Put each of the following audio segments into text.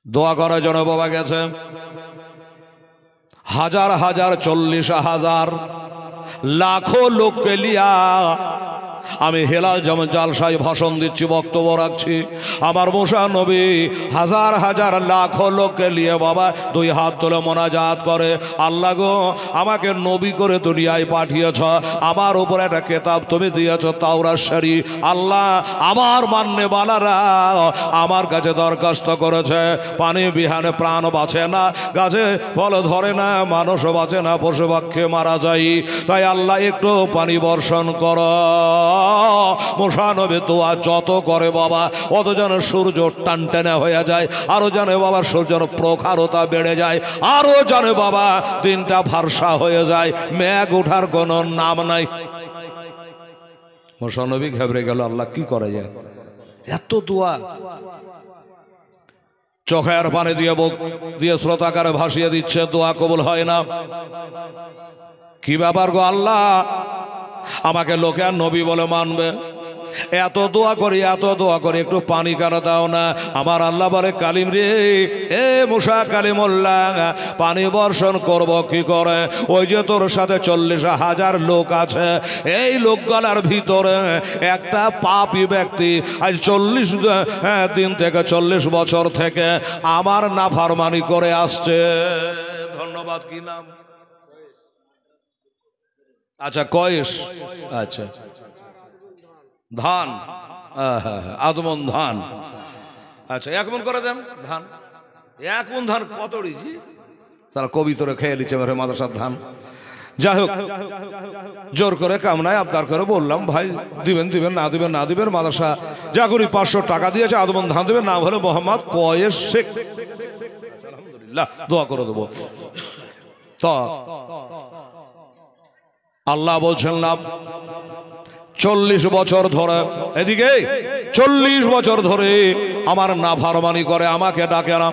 দোয়া করার জন্য বাবা গেছে, হাজার হাজার 40,000 লাখো লোককে লিয়া আমি হেলাল যেমন জালসায় ভাষণ দিচ্ছি, বক্তব্য রাখছি। আমার মুসা নবী হাজার হাজার লাখো লোককে নিয়ে বাবা 2 হাত তুলে মোনাজাত করে, আল্লাহ গো আমাকে নবী করে দুনিয়ায় পাঠিয়েছ, আমার উপর একটা কেতাব তুমি দিয়েছ তাওরাত শরীফ। আল্লাহ আমার মান্যে বালারা আমার কাছে দরখাস্ত করেছে, পানি বিহানে প্রাণ বাঁচে না, গাছে ফল ধরে না, মানুষ বাঁচে না, পশু পাখি মারা যায়। তাই আল্লাহ একটু পানি বর্ষণ করো। মুসা নবী দোয়া যত করে বাবা অত যেন সূর্য টানটানা হয়ে যায়, আরো জানে বাবা সূর্যের প্রখরতা বেড়ে যায়, আরো জানে বাবা দিনটা ফর্সা হয়ে যায়, মেঘ ওঠার কোনো নাম নাই। মুসা নবী ঘেবড়ে গেল, আল্লাহ কি করা যায়, এত দোয়া। চোখের পানি দিয়ে বুক দিয়ে শ্রোতাকারে ভাসিয়ে দিচ্ছে, দোয়া কবুল হয় না। কি ব্যাপার গো আল্লাহ, আমাকে লোকে আর নবী বলে মানবে, এত দোয়া করি এত দোয়া করি, একটু পানি কেন দাও না। আমার আল্লাহ বলে, কালিম রে, এ মুসা কালিমুল্লাহ, পানি বর্ষণ করব কি করে? ওই যে তোর সাথে 40,000 লোক আছে, এই লোকগুলার ভিতরে একটা পাপী ব্যক্তি আজ 40 দিন থেকে 40 বছর থেকে আমার নাফরমানি করে আসছে। ধন্যবাদ। কি নাম? আচ্ছা কয়েস, আচ্ছা ধান, আদমন ধান, আচ্ছা 1 মণ করে দেন ধান। 1 মণ ধান কত দিয়েছি, তারা কবিতরে খেয়ে নিচ্ছে মেরে মাদ্রাসার ধান। যাই হোক, জোর করে কামনায় আবদার করে বললাম, ভাই দিবেন দিবেন, না দিবেন না দিবেন, মাদ্রাসা যা করি 500 টাকা দিয়েছে, আদমন ধান দিবেন, নাম হলো মোহাম্মদ কয়েস শেখ, আলহামদুলিল্লাহ দোয়া করে দেবো। তো আল্লাহ বলছেন না, 40 বছর ধরে, এদিকে 40 বছর ধরে আমার নাফরমানি করে, আমাকে ডাকে না,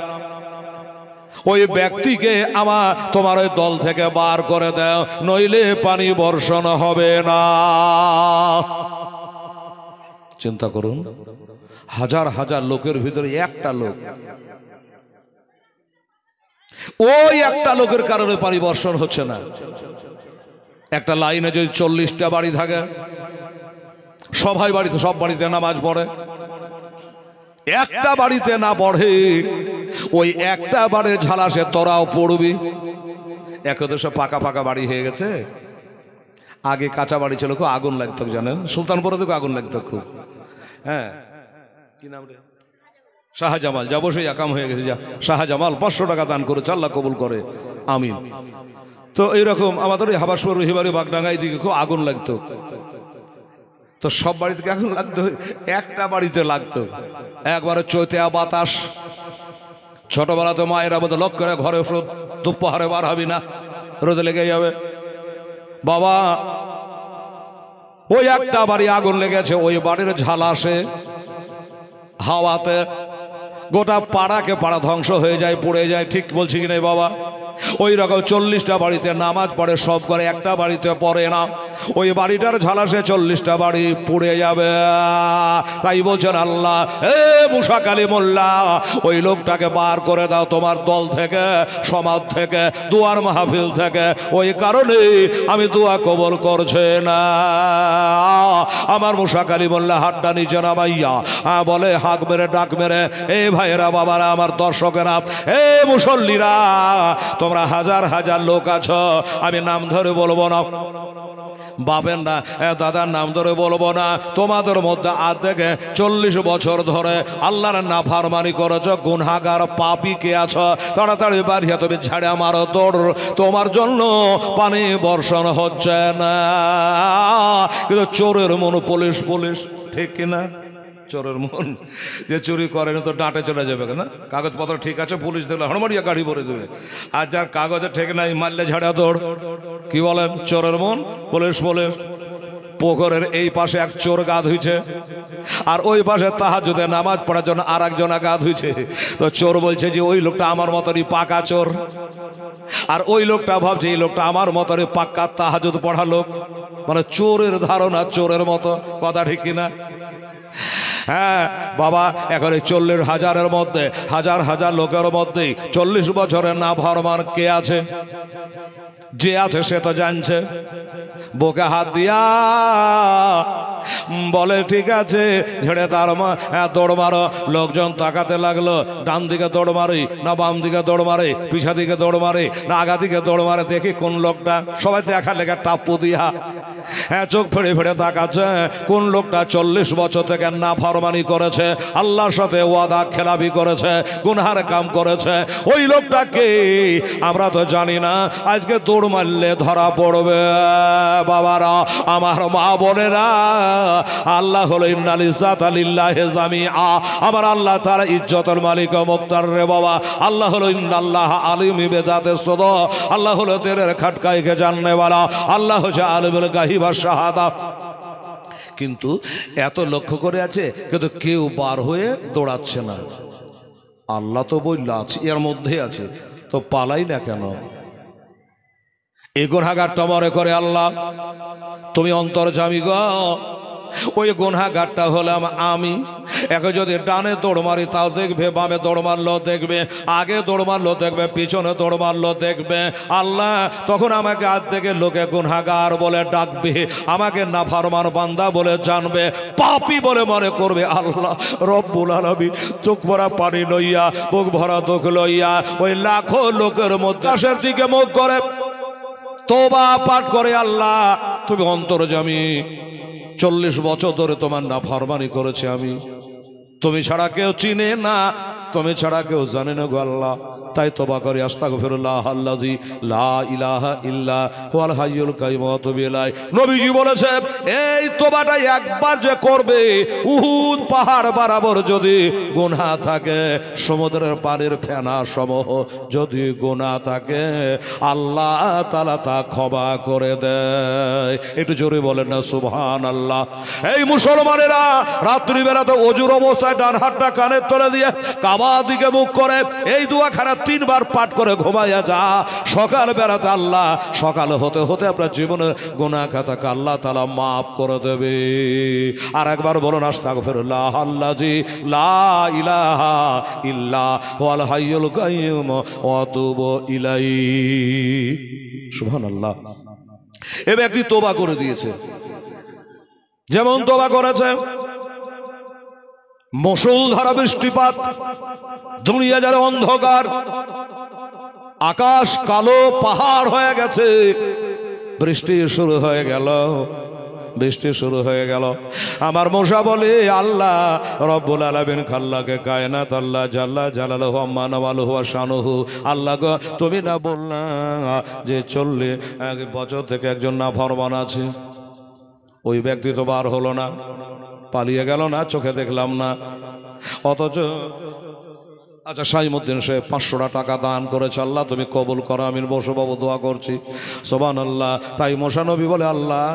ওই ব্যক্তিকে আমার তোমার ওই দল থেকে বার করে দাও, নইলে পানি বর্ষণ হবে না। চিন্তা করুন, হাজার হাজার লোকের ভিতরে একটা লোক, ওই একটা লোকের কারণে পানি বর্ষণ হচ্ছে না। একটা লাইনে যদি 40টা বাড়ি থাকে, সবাই বাড়িতে সব বাড়িতে নামাজ পড়ে, একটা বাড়িতে না পড়ে, ওই একটা বাড়ির ঝালাসে তোরাও পড়বি। একদেশে পাকা পাকা বাড়ি হয়ে গেছে, আগে কাঁচা বাড়ি ছিল, খুব আগুন লাগতো, জানেন সুলতানপুরে দেখো আগুন লাগতো খুব। হ্যাঁ, কি নাম রে? শাহজামাল, যা বসে একাম হয়ে গেছে, যা শাহজামাল 500 টাকা দান করে, আল্লাহ কবুল করে, আমিন। তো এইরকম আমাদের ওই হাবাসপুর, রহিবাড়ি, বাগডাঙ্গা এইদিকে খুব আগুন লাগতো। তো সব বাড়িতে আগুন লাগতো, একটা বাড়িতে লাগতো, একবারে চৈতেয়া বাতাস। ছোটবেলা তো মায়েরা বলতো, লক করে ঘরে ওষুধ, দুপুরে বার হবি না, রোদে লেগে যাবে। বাবা ওই একটা বাড়ি আগুন লেগেছে, ওই বাড়ির ঝালাসে হাওয়াতে গোটা পাড়াকে পাড়া ধ্বংস হয়ে যায়, পড়ে যায়। ঠিক বলছি কিনা বাবা? ওই রকম 40টা বাড়িতে নামাজ পড়ে, সব করে একটা বাড়িতে পড়ে না, ওই বাড়িটার ঝালাসে 40টা বাড়ি পুড়ে যাবে। তাই বলছেন আল্লাহ, এ মুসা কালিমুল্লাহ, ওই লোকটাকে বার করে দাও তোমার দল থেকে, সমাজ থেকে, দুয়ার মাহফিল থেকে। ওই কারণে আমি দোয়া কবুল করছে না। আমার মুসা কালিমুল্লাহ হাতটা নিচে নামাইয়া বলে, হাঁক মেরে ডাক মেরে, এ ভাইয়েরা, বাবারা, আমার দর্শকেরা, এ মুসল্লিরা, তোমরা হাজার হাজার লোক আছো, আমি নাম ধরে বলবো না, বাবেন না, দাদার নাম ধরে বলবো না, তোমাদের মধ্যে আজ থেকে 40 বছর ধরে আল্লাহর নাফরমানি করেছো, গুনাহগার পাপী কে আছো, তাড়াতাড়ি বাড়িয়ে তুমি ঝাড়া মারো, দৌড়, তোমার জন্য পানি বর্ষণ হচ্ছে না। কিন্তু চোরের মন পুলিশ পুলিশ, ঠিক কিনা? চোরের মন যে চুরি করে না তো ডাঁটে চলে যাবে না, কাগজপত্র ঠিক আছে, পুলিশ দেখলে হড়মাড়িয়া গাড়ি ভরে দেবে। আর যার কাগজে ঠিক নাই, মারলে ঝাড়া দৌড়। কি বলেন? চোরের মন পুলিশ পুলিশ। পুকুরের এই পাশে এক চোর গা ধুইছে, আর ওই পাশে তাহাজ্জুদে নামাজ পড়ার জন্য আর একজনা গা ধুইছে। তো চোর বলছে যে ওই লোকটা আমার মতনই পাকা চোর, আর ওই লোকটা ভাবছে এই লোকটা আমার মতনই পাক্কা তাহাজ্জুদ পড়া লোক। মানে চোরের ধারণা চোরের মতো, কথা ঠিক কিনা? হ্যাঁ বাবা, এখন 40,000-এর মধ্যে হাজার হাজার লোকের মধ্যে 40 বছরের না ফরমান কে আছে? যে আছে সে তো জানছে। বুকে হাত দিয়া বলে ঠিক আছে, ঝেড়ে তার দৌড় মারো। লোকজন তাকাতে লাগলো, ডান দিকে দৌড় মারে না বাম দিকে দৌড় মারে, পিছা দিকে দৌড় মারে না আগা দিকে দৌড় মারে, দেখি কোন লোকটা। সবাই দেখা লেগে টাপ্পু দিয়া হ্যাঁ চোখ ফেড়ে ফেড়ে তাকাচ্ছে কোন লোকটা 40 বছর থেকে না ফরমানি করেছে, আল্লাহর সাথে ওয়াদা খেলাপি করেছে, গুনহার কাম করেছে। ওই লোকটাকে আমরা তো জানি না, আজকে দৌড় মারলে ধরা পড়বে। বাবারা, আমার মা বোনেরা, আল্লাহ হলো ইন্নাল ইজ্জাতা লিল্লাহি জামিআ। আমার আল্লাহ তাআলা ইজ্জতের মালিক ও মুক্তার রে বাবা। আল্লাহ হলো ইন্নাল্লাহ আলিম বিজাতিস সুদূর। আল্লাহ হলো তেরের খটকাইকে জাননে वाला। আল্লাহ হচ্ছে আলিমুল গায়ব ওয়াশ শাহাদা। কিন্তু এত লক্ষ্য করে আছে, কিন্তু কেউ বার হয়ে দৌড়াচ্ছে না। আল্লাহ তো বলল আছে, এর মধ্যে আছে, তো পালাই না কেন? এই গুনাহগারটা মনে করে আল্লাহ তুমি অন্তর্যামী গো, ওই গুনাহগারটা হলাম আমি। এখন যদি ডানে দৌড় মারি তাও দেখবে, বামে দৌড় মারলো দেখবে, আগে দৌড় মারলো দেখবে, পিছনে দৌড় মারলো দেখবে। আল্লাহ তখন আমাকে আজ থেকে লোকে গুনাহগার বলে ডাকবে, আমাকে নাফরমান বান্দা বলে জানবে, পাপী বলে মনে করবে। আল্লাহ রব্বুল আলামিন চোখ ভরা পানি লইয়া, বুক ভরা দুঃখ লইয়া ওই লাখো লোকের মধ্যে আকাশের দিকে মুখ করে তওবা পাঠ করে, আল্লাহ তুমি অন্তর্যামী, 40 বছর ধরে তোমার নাফরমানি করেছে আমি, তুমি ছাড়া কেউ চিনে না, তুমি ছাড়া কেউ জানে না গো আল্লাহ। তাই তওবা করি, আস্তাগফিরুল্লাহ আল্লাযী লা ইলাহা ইল্লা হুয়াল হাইয়ুল কাইয়ুম ওয়া আতুবু ইলাইহি। নবীজি বলেছে এই তওবাটা একবার যে করবে, উহুদ পাহাড় বরাবর যদি গুনাহ থাকে, সমুদ্রের পানির ফেনা সমূহ যদি গুনাহ থাকে, আল্লাহ তাআলা তা ক্ষমা করে দেয়। একটু জোরে বলেন না সুবহানাল্লাহ। এই মুসলমানেরা রাত্রিবেলা তো ওযুর অবস্থায় ডান হাতটা কানের তলে দিয়ে কাবা দিকে মুখ করে এই দোয়াখানা 3 বার পাঠ করে ঘুমাইয়া যা। সকাল বেলাতে আল্লাহ, সকাল হতে হতে আপনার জীবনের গুনাহ খাতাকে আল্লাহ তাআলা মাফ করে দেবে। আর একবার বলুন আস্তাগফিরুল্লাহ আল্লাযী লা ইলাহা ইল্লা হুয়াল হাইয়ুল কাইয়ুম ওয়া আতুবু ইলাইহি। সুবহানাল্লাহ। এই ব্যক্তি তওবা করে দিয়েছে, যেমন তওবা করেছে মুষলধারা বৃষ্টিপাত, দুনিয়া যারা অন্ধকার, আকাশ কালো পাহাড় হয়ে গেছে, বৃষ্টি শুরু হয়ে গেল, বৃষ্টি শুরু হয়ে গেল। আমার মশা বলে আল্লাহ রব্বুল আলামিন খাল্লাকে কায়নাত আল্লাহ জাল্লা জালালুহু আম্মা নাওয়ালুহু ওয়া শানুহু, আল্লাহ গো তুমি না বললা যে 40 বছর থেকে একজন নাফরমান আছে, ওই ব্যক্তি তো বার হলো না, পালিয়ে গেল না, চোখে দেখলাম না, অথচ আচ্ছা শাইমুদ্দিন সে 500 টাকা দান করেছে, আল্লাহ তুমি কবুল করো। আমি বসে বাবু দোয়া করছি, সুবহানাল্লাহ। তাই মুসা নবী বলে আল্লাহ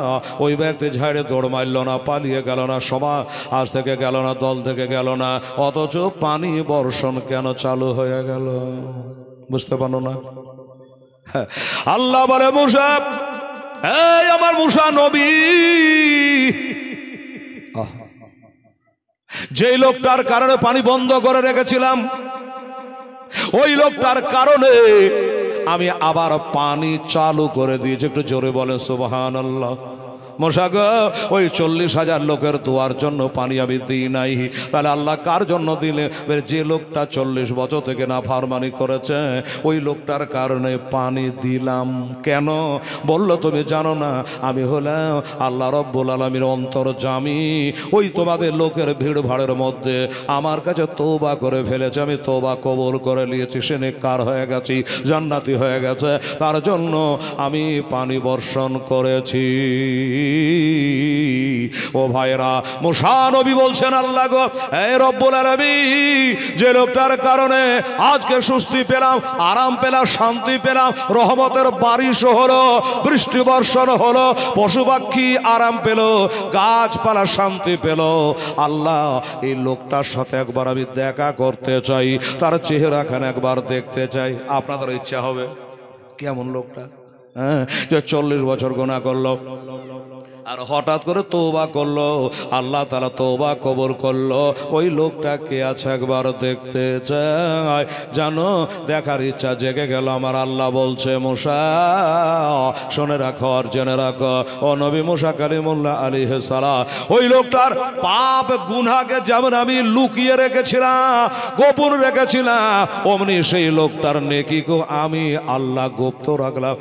ওই ব্যক্তি ঝাড়ে দৌড় মারল না, পালিয়ে গেল না, সমাজ থেকে গেল না, দল থেকে গেল না, অথচ পানি বর্ষণ কেন চালু হয়ে গেল? বুঝতে পারো না? আল্লাহ বলে মুসা, এই আমার মুসা নবী, যেই লোকটার কারণে পানি বন্ধ করে রেখেছিলাম, ওই লোকটার কারণে আমি আবার পানি চালু করে দিয়েছি। একটু জোরে বলেন সুবহানাল্লাহ। মশা গো, ওই 40,000 লোকের দোয়ার জন্য পানি আমি দিই নাই, তাহলে আল্লাহ কার জন্য দিলে? যে লোকটা 40 বছর থেকে নাফরমানি করেছে, ওই লোকটার কারণে পানি দিলাম। কেন? বলল তুমি জানো না আমি হলাম আল্লাহ রব্বুল আলামিনের অন্তর্যামী। ওই তোমাদের লোকের ভিড় ভাড়ের মধ্যে আমার কাছে তওবা করে ফেলেছে, আমি তওবা কবুল করে নিয়েছি, সে নেককার হয়ে গেছি, জান্নাতি হয়ে গেছে, তার জন্য আমি পানি বর্ষণ করেছি। ও ভাইরা, মুসা নবী বলছেন আল্লাহ গো হে রব্বুল আলামিন, যে লোকটার কারণে আজকে সুস্থি পেলাম, আরাম পেলাম, শান্তি পেলাম, রহমতের বারিশ হলো, বৃষ্টি বর্ষণ হলো, পশু পাখি আরাম পেল, গাছপালা শান্তি পেল, আল্লাহ এই লোকটার সাথে একবার আমি দেখা করতে চাই, তার চেহারাখানে একবার দেখতে চাই। আপনাদের ইচ্ছা হবে কেমন লোকটা? হ্যাঁ, যে 40 বছর গুনাহ করলো, আর হঠাৎ করে তওবা করলো, আল্লাহ তাআলা তওবা কবুল করলো। ওই লোকটা কে আছে একবার দেখতে চাই, জানো দেখার ইচ্ছা জেগে গেল। আমার আল্লাহ বলছে, মুসা শুনে রাখো আর জেনে রাখো, ও নবী মুসা কালিমুল্লাহ আলাইহিস সালাম, ওই লোকটার পাপ গুনাহকে যেমন আমি লুকিয়ে রেখেছিলাম, গোপন রেখেছিলাম, অমনি সেই লোকটার নেকিকে আমি আল্লাহ গুপ্ত রাখলাম,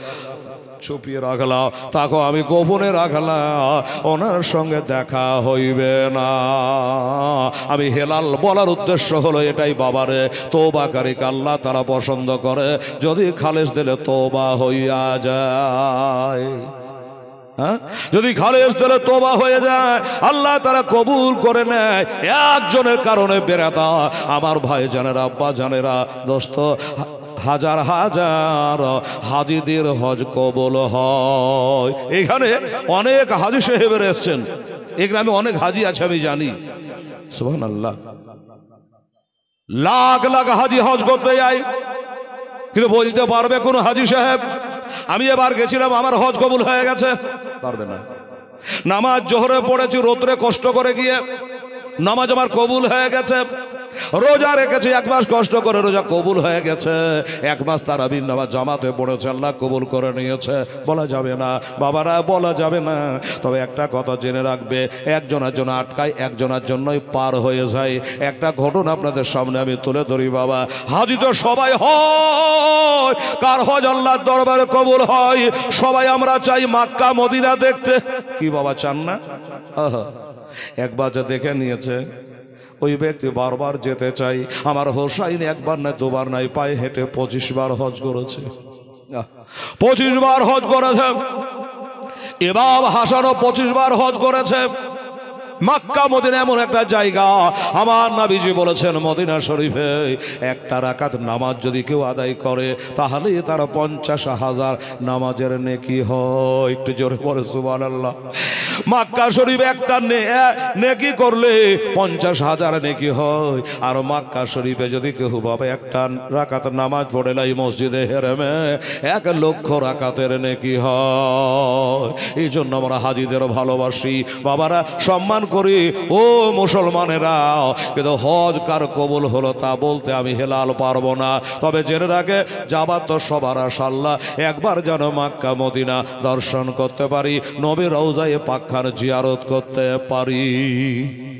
ছুপিয়ে রাখলাম, তাকে আমি গোপনে রাখলাম, ওনার সঙ্গে দেখা হইবে না। আমি হেলাল বলার উদ্দেশ্য হলো এটাই, বাবারে তওবাকারীকে আল্লাহ তারা পছন্দ করে যদি খালেস দিলে তওবা হইয়া যায়। হ্যাঁ, যদি খালেস দিলে তওবা হয়ে যায় আল্লাহ তারা কবুল করে নেয়। একজনের কারণে বেরাদা আমার ভাই জানেরা, আব্বা জানেরা, দোস্ত, হাজার হাজার হাজিদের হজ কবুল হয়। এখানে অনেক হাজি সাহেবের এসছেন, এখানে আমি অনেক হাজি আছে আমি জানি, সুবহানাল্লাহ, লাখ লাখ হাজি হজ করতে যায়, কিন্তু বলতে পারবে কোন হাজি সাহেব আমি এবার গেছিলাম আমার হজ কবুল হয়ে গেছে? পারবে না। নামাজ জোহরে পড়েছি রোদ্রে কষ্ট করে গিয়ে, নামাজ আমার কবুল হয়ে গেছে। রোজা রেখেছে 1 মাস কষ্ট করে, রোজা কবুল হয়ে গেছে। 1 মাস তারাবির নামাজ জামাতে পড়েছে, আল্লাহ কবুল করে নিয়েছে। বলা যাবে না বাবারা, বলা যাবে না। তবে একটা কথা জেনে রাখবে, একজনের জন্য আটকায়, একজনের জন্যই পার হয়ে যায়। একটা ঘটনা আপনাদের সামনে আমি তুলে ধরি বাবা। হাজি তো সবাই হয়, কার হজ আল্লাহর দরবারে কবুল হয়? সবাই আমরা চাই মক্কা মদিনা দেখতে। কি বাবা চান না? একবার যে দেখে নিয়েছে ওই ব্যক্তি বারবার যেতে চাই। আমার হোসাইন একবার নয় দুবার নাই, পায়ে হেঁটে 25 বার হজ করেছে, 25 বার হজ করেছে। ইমাম হাসানও 25 বার হজ করেছে। মক্কা মদিনা এমন একটা জায়গা, আমার নবীজি বলেছেন মদিনা শরীফে একটা রাকাত নামাজ যদি কেউ আদায় করে তাহলে তার 50,000 নামাজের নেকি হয়। একটু জোরে বলে সুবহানাল্লাহ। মক্কা শরীফে একটা নেকি করলে 50,000 নেকি হয়। আর মক্কা শরীফে যদি কেউ বাবা একটা রাকাত নামাজ পড়ে লাই মসজিদে হেরেমে 1 লক্ষ রাকাতের নেকি হয়। এই জন্য আমরা হাজিদের ভালোবাসি বাবারা, সম্মান করি। ও মুসলমানেরা, কিন্তু হজ কার কবুল হলো তা বলতে আমি হেলাল পারবো না। তবে জেনে রাখে যাবার তো সবার আশা, আল্লাহ একবার যেন মক্কা মদিনা দর্শন করতে পারি, নবী রওজায়ে পাক খান জিয়ারত করতে পারি।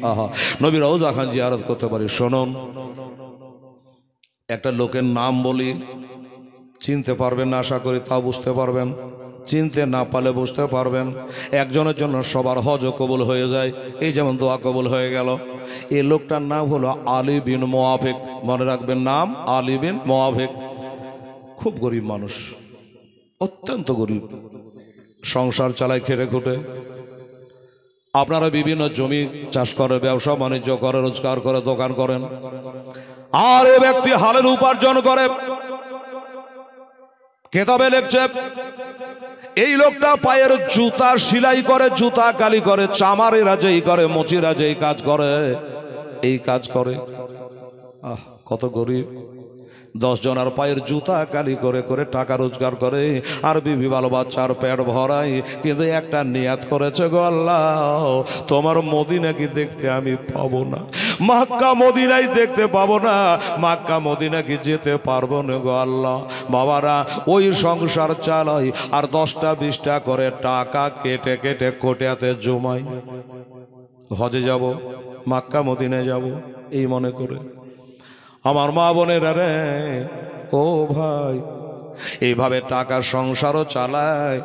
আহা, নবী রওজা খান জিয়ারত করতে পারি। শুনুন, একটা লোকের নাম বলি, চিনতে পারবেন না আশা করি, তাও বুঝতে পারবেন। চিনতে না পারলে বুঝতে পারবেন। একজনের জন্য সবার হজ কবুল হয়ে যায়, এই যেমন দোয়া কবুল হয়ে গেল। এই লোকটার নাম হলো আলী বিন মুআফিক। মনে রাখবেন নাম আলী বিন মুআফিক। খুব গরিব মানুষ, অত্যন্ত গরিব, সংসার চালায় খেটে খুঁটে। আপনারা বিভিন্ন জমি চাষ করে, ব্যবসা বাণিজ্য করে, রোজগার করে, দোকান করেন। আর এ ব্যক্তি হালের উপার্জন করে। কেতাবে লিখছে এই লোকটা পায়ের জুতা সেলাই করে, জুতা কালি করে, চামারেরা যেই করে, মুচিরা যেই কাজ করে, এই কাজ করে। কত গরিব। 10 জনের পায়ের জুতা কালি করে করে টাকা রোজগার করে, আর বিবি ভালো বাচ্চার পেট ভরাই। কিন্তু একটা নিয়াত করেছে, গো আল্লাহ তোমার মদিনা কি দেখতে আমি পাবো না, মক্কা মদিনাই দেখতে পাবো না, মক্কা মদিনা কি যেতে পারবো না গো আল্লাহ। বাবারা ওই সংসার চালাই আর 10টা 20টা করে টাকা কেটে কেটে কোটিয়াতে জমাই, হজে যাব, মক্কা মদিনায় যাব এই মনে করে। আমার মা বোনেরা রে, ও ভাই, এইভাবে টাকা সংসারও চালায়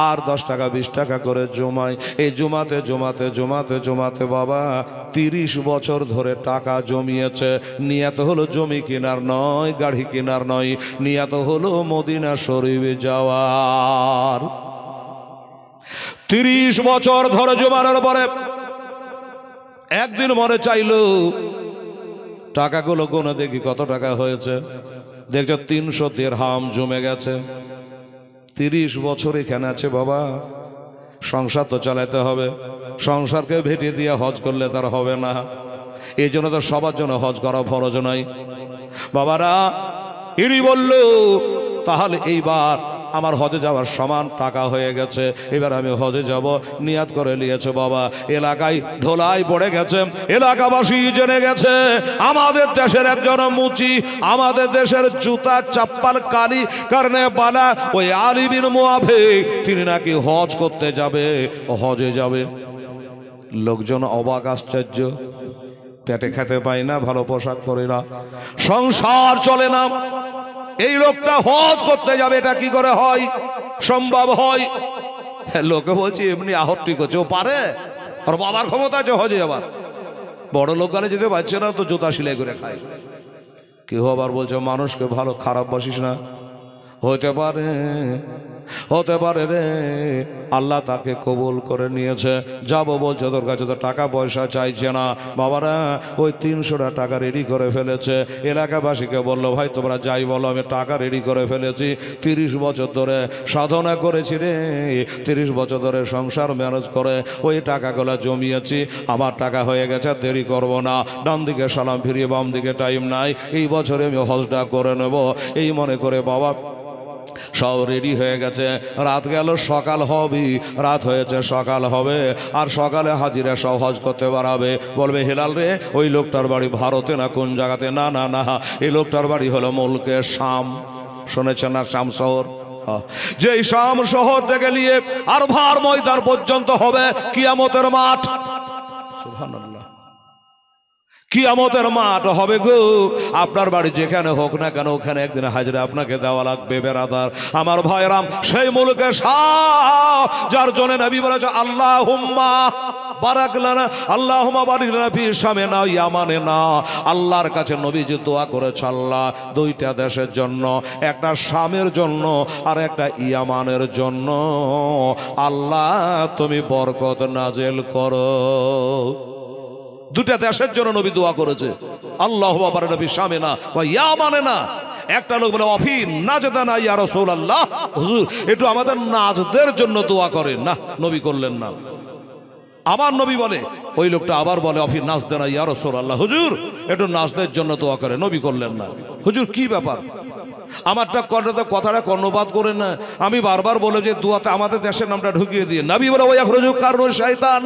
আর 10 টাকা 20 টাকা করে জমায়। এই জমাতে জমাতে জমাতে জমাতে বাবা 30 বছর ধরে টাকা জমিয়েছে। নিয়ত হলো জমি কেনার নয়, গাড়ি কেনার নয়, নিয়ত হলো মদিনা শরীফে যাওয়ার। 30 বছর ধরে জমানোর পরে একদিন মনে চাইলো টাকাগুলো গুনে দেখি কত টাকা হয়েছে। দেখছো 300 দিরহাম জমে গেছে। 30 বছর এখানে আছে বাবা, সংসার তো চালাতে হবে, সংসারকে ভেটে দিয়ে হজ করলে তার হবে না। এই জন্য তো সবার জন্য হজ করা ফরজ নয় বাবারা। ইনি বলল তাহলে এইবার আমার হজে যাওয়ার সমান টাকা হয়ে গেছে, এবার আমি হজে যাব, নিয়াত করে নিয়েছে বাবা। এলাকায় ধোলাই পড়ে গেছে, এলাকাবাসী জেনে গেছে আমাদের দেশের একজন মুচি, আমাদের দেশের জুতা চাপ্পাল কালি কারণে বালা ওই আলী বিন মুআফিক তিনি নাকি হজ করতে যাবে, হজে যাবে। লোকজন অবাক আশ্চর্য, পেটে খেতে পাই না, ভালো পোশাক পরে না, সংসার চলে না, এই লোকটা হজ করতে যাবে, এটা কি করে হয়, সম্ভব হয়? লোকে বলছি এমনি আহ্তি করছে, ও পারে, আর বাবার ক্ষমতা আছে হজে যাবার। বড় লোক গালে যেতে পারছে না তো জুতা সেলাই করে খায়। কেউ আবার বলছে মানুষকে ভালো খারাপ বাসিস না, হতে পারে, হতে পারে রে, আল্লাহ তাকে কবুল করে নিয়েছে। যাবো বলছে, তোর কাছে তো টাকা পয়সা চাইছে না। বাবারা ওই 300 টাকা রেডি করে ফেলেছে। এলাকাবাসীকে বললো ভাই তোমরা যাই বলো, আমি টাকা রেডি করে ফেলেছি, 30 বছর ধরে সাধনা করেছি রে, 30 বছর ধরে সংসার ম্যানেজ করে ওই টাকাগুলো জমিয়েছি, আমার টাকা হয়ে গেছে, দেরি করব না। ডান দিকে সালাম ফিরিয়ে বাম দিকে টাইম নাই, এই বছরে আমি হজটা করে নেব এই মনে করে বাবা সব রেডি হয়ে গেছে। রাত গেল, সকাল হবে, রাত হয়েছে সকাল হবে, আর সকালে হাজিরা সব হজ করতে বাড়াবে। বলবে হেলাল রে ওই লোকটার বাড়ি ভারতে না কোন জায়গাতে? না না না, এই লোকটার বাড়ি হলো মুলকে শাম। শুনেছেন না শাম শহর? যে শাম শহর থেকে নিয়ে আর ভার ময়দান পর্যন্ত হবে কিয়ামতের মাঠ। সুবহানাল্লাহ, কিয়ামতের মাঠ হবে গো। আপনার বাড়ি যেখানে হোক না কেন ওখানে একদিন হাজিরা আপনাকে দেওয়া লাগবে বেরাদার। আমার ভাইরাম, সেই মুলকে শাহ যার জন্য নবী বলেছে আল্লাহুম্মা বারাক লানা, আল্লাহুম্মা বারিক লানা ফি শামিনা ইয়ামানিনা। আল্লাহর কাছে নবীজি দোয়া করেছে, আল্লাহ দুইটা দেশের জন্য, একটা শামের জন্য আর একটা ইয়ামানের জন্য, আল্লাহ তুমি বরকত নাজেল করো। দুটা দেশের জন্য নবী দোয়া করেছে, আল্লাহুম্মা বারিক লানা ফি শামিনা ওয়া ইয়ামানিনা। একটা লোক বলে অফি নাজদানা ইয়া রাসূলুল্লাহ, হুজুর একটু আমাদের নাজদের জন্য দোয়া করেন না। নবী করলেন না। আমার নবী বলে, ওই লোকটা আবার বলে অফি নাজদানা ইয়া রাসূলুল্লাহ, হুজুর একটু নাজদের জন্য দোয়া করে। নবী করলেন না। হুজুর কি ব্যাপার? আমারটা কথাটা কর্ণপাত করে না। আমি বারবার বলে যে দোয়াতে আমাদের দেশের নামটা ঢুকিয়ে দিয়ে। নবী বলে ওই আখরুজু কারণ শয়তান,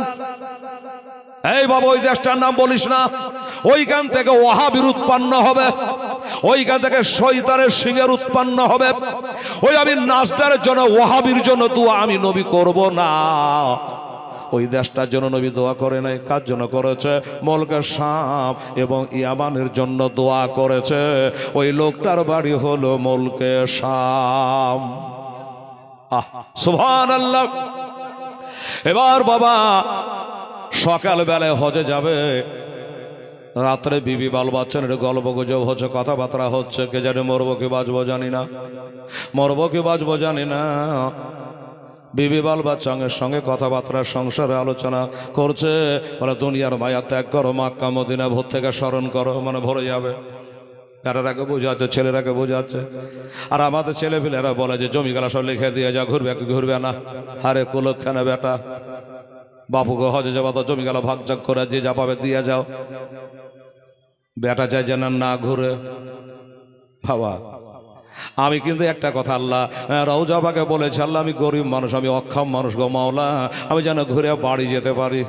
এই বাবা ওই দেশটার নাম বলিস না, ওইখান থেকে ওয়াহাবির উৎপন্ন হবে, ওইখান থেকে শয়তানের সিংহের উৎপন্ন হবে। ওই আমি নাজদারের জন্য ওয়াহাবির জন্য দোয়া আমি নবী করব না। ওই দেশটার জন্য নবী দোয়া করে নাই। কার জন্য করেছে? মুলকে শাম এবং ইয়ামানের জন্য দোয়া করেছে। ওই লোকটার বাড়ি হলো মুলকে শাম। সুবহানাল্লাহ। এবার বাবা সকালবেলায় হজে যাবে, রাত্রে বিবি বাল বাচ্চার গল্প গুজব হচ্ছে, কথাবার্তা হচ্ছে, কে জানে মরবো কি বাঁচবো জানি না, মরবো কি বাঁচবো জানি না। বিবি বাল বাচ্চার সঙ্গে কথাবার্তা সংসারে আলোচনা করছে, বলে দুনিয়ার মায়া ত্যাগ করো, মক্কা মদিনা ভোর থেকে স্মরণ করো, মানে ভরে যাবে। বেটারাকে বোঝাচ্ছে, ছেলেরাকে বোঝাচ্ছে। আর আমাদের ছেলেপিলেরা বলে যে জমি গালা সব লিখে দিয়ে যা, ঘুরবে কি ঘুরবে না। আরে কুলক্ষণে বেটা, বাপুকে হজে যাওয়া তো জমি গেল ভাগ ভাগ করে যে যা পাবে দিয়ে যাও। বেটা চাই যেন না ঘুরে। বাবা আমি কিন্তু একটা কথা আল্লাহ রওজাবাকে বলেছে, আল্লাহ আমি গরিব মানুষ, আমি অক্ষম মানুষ গো মাওলা, আমি যেন ঘুরে বাড়ি যেতে পারি,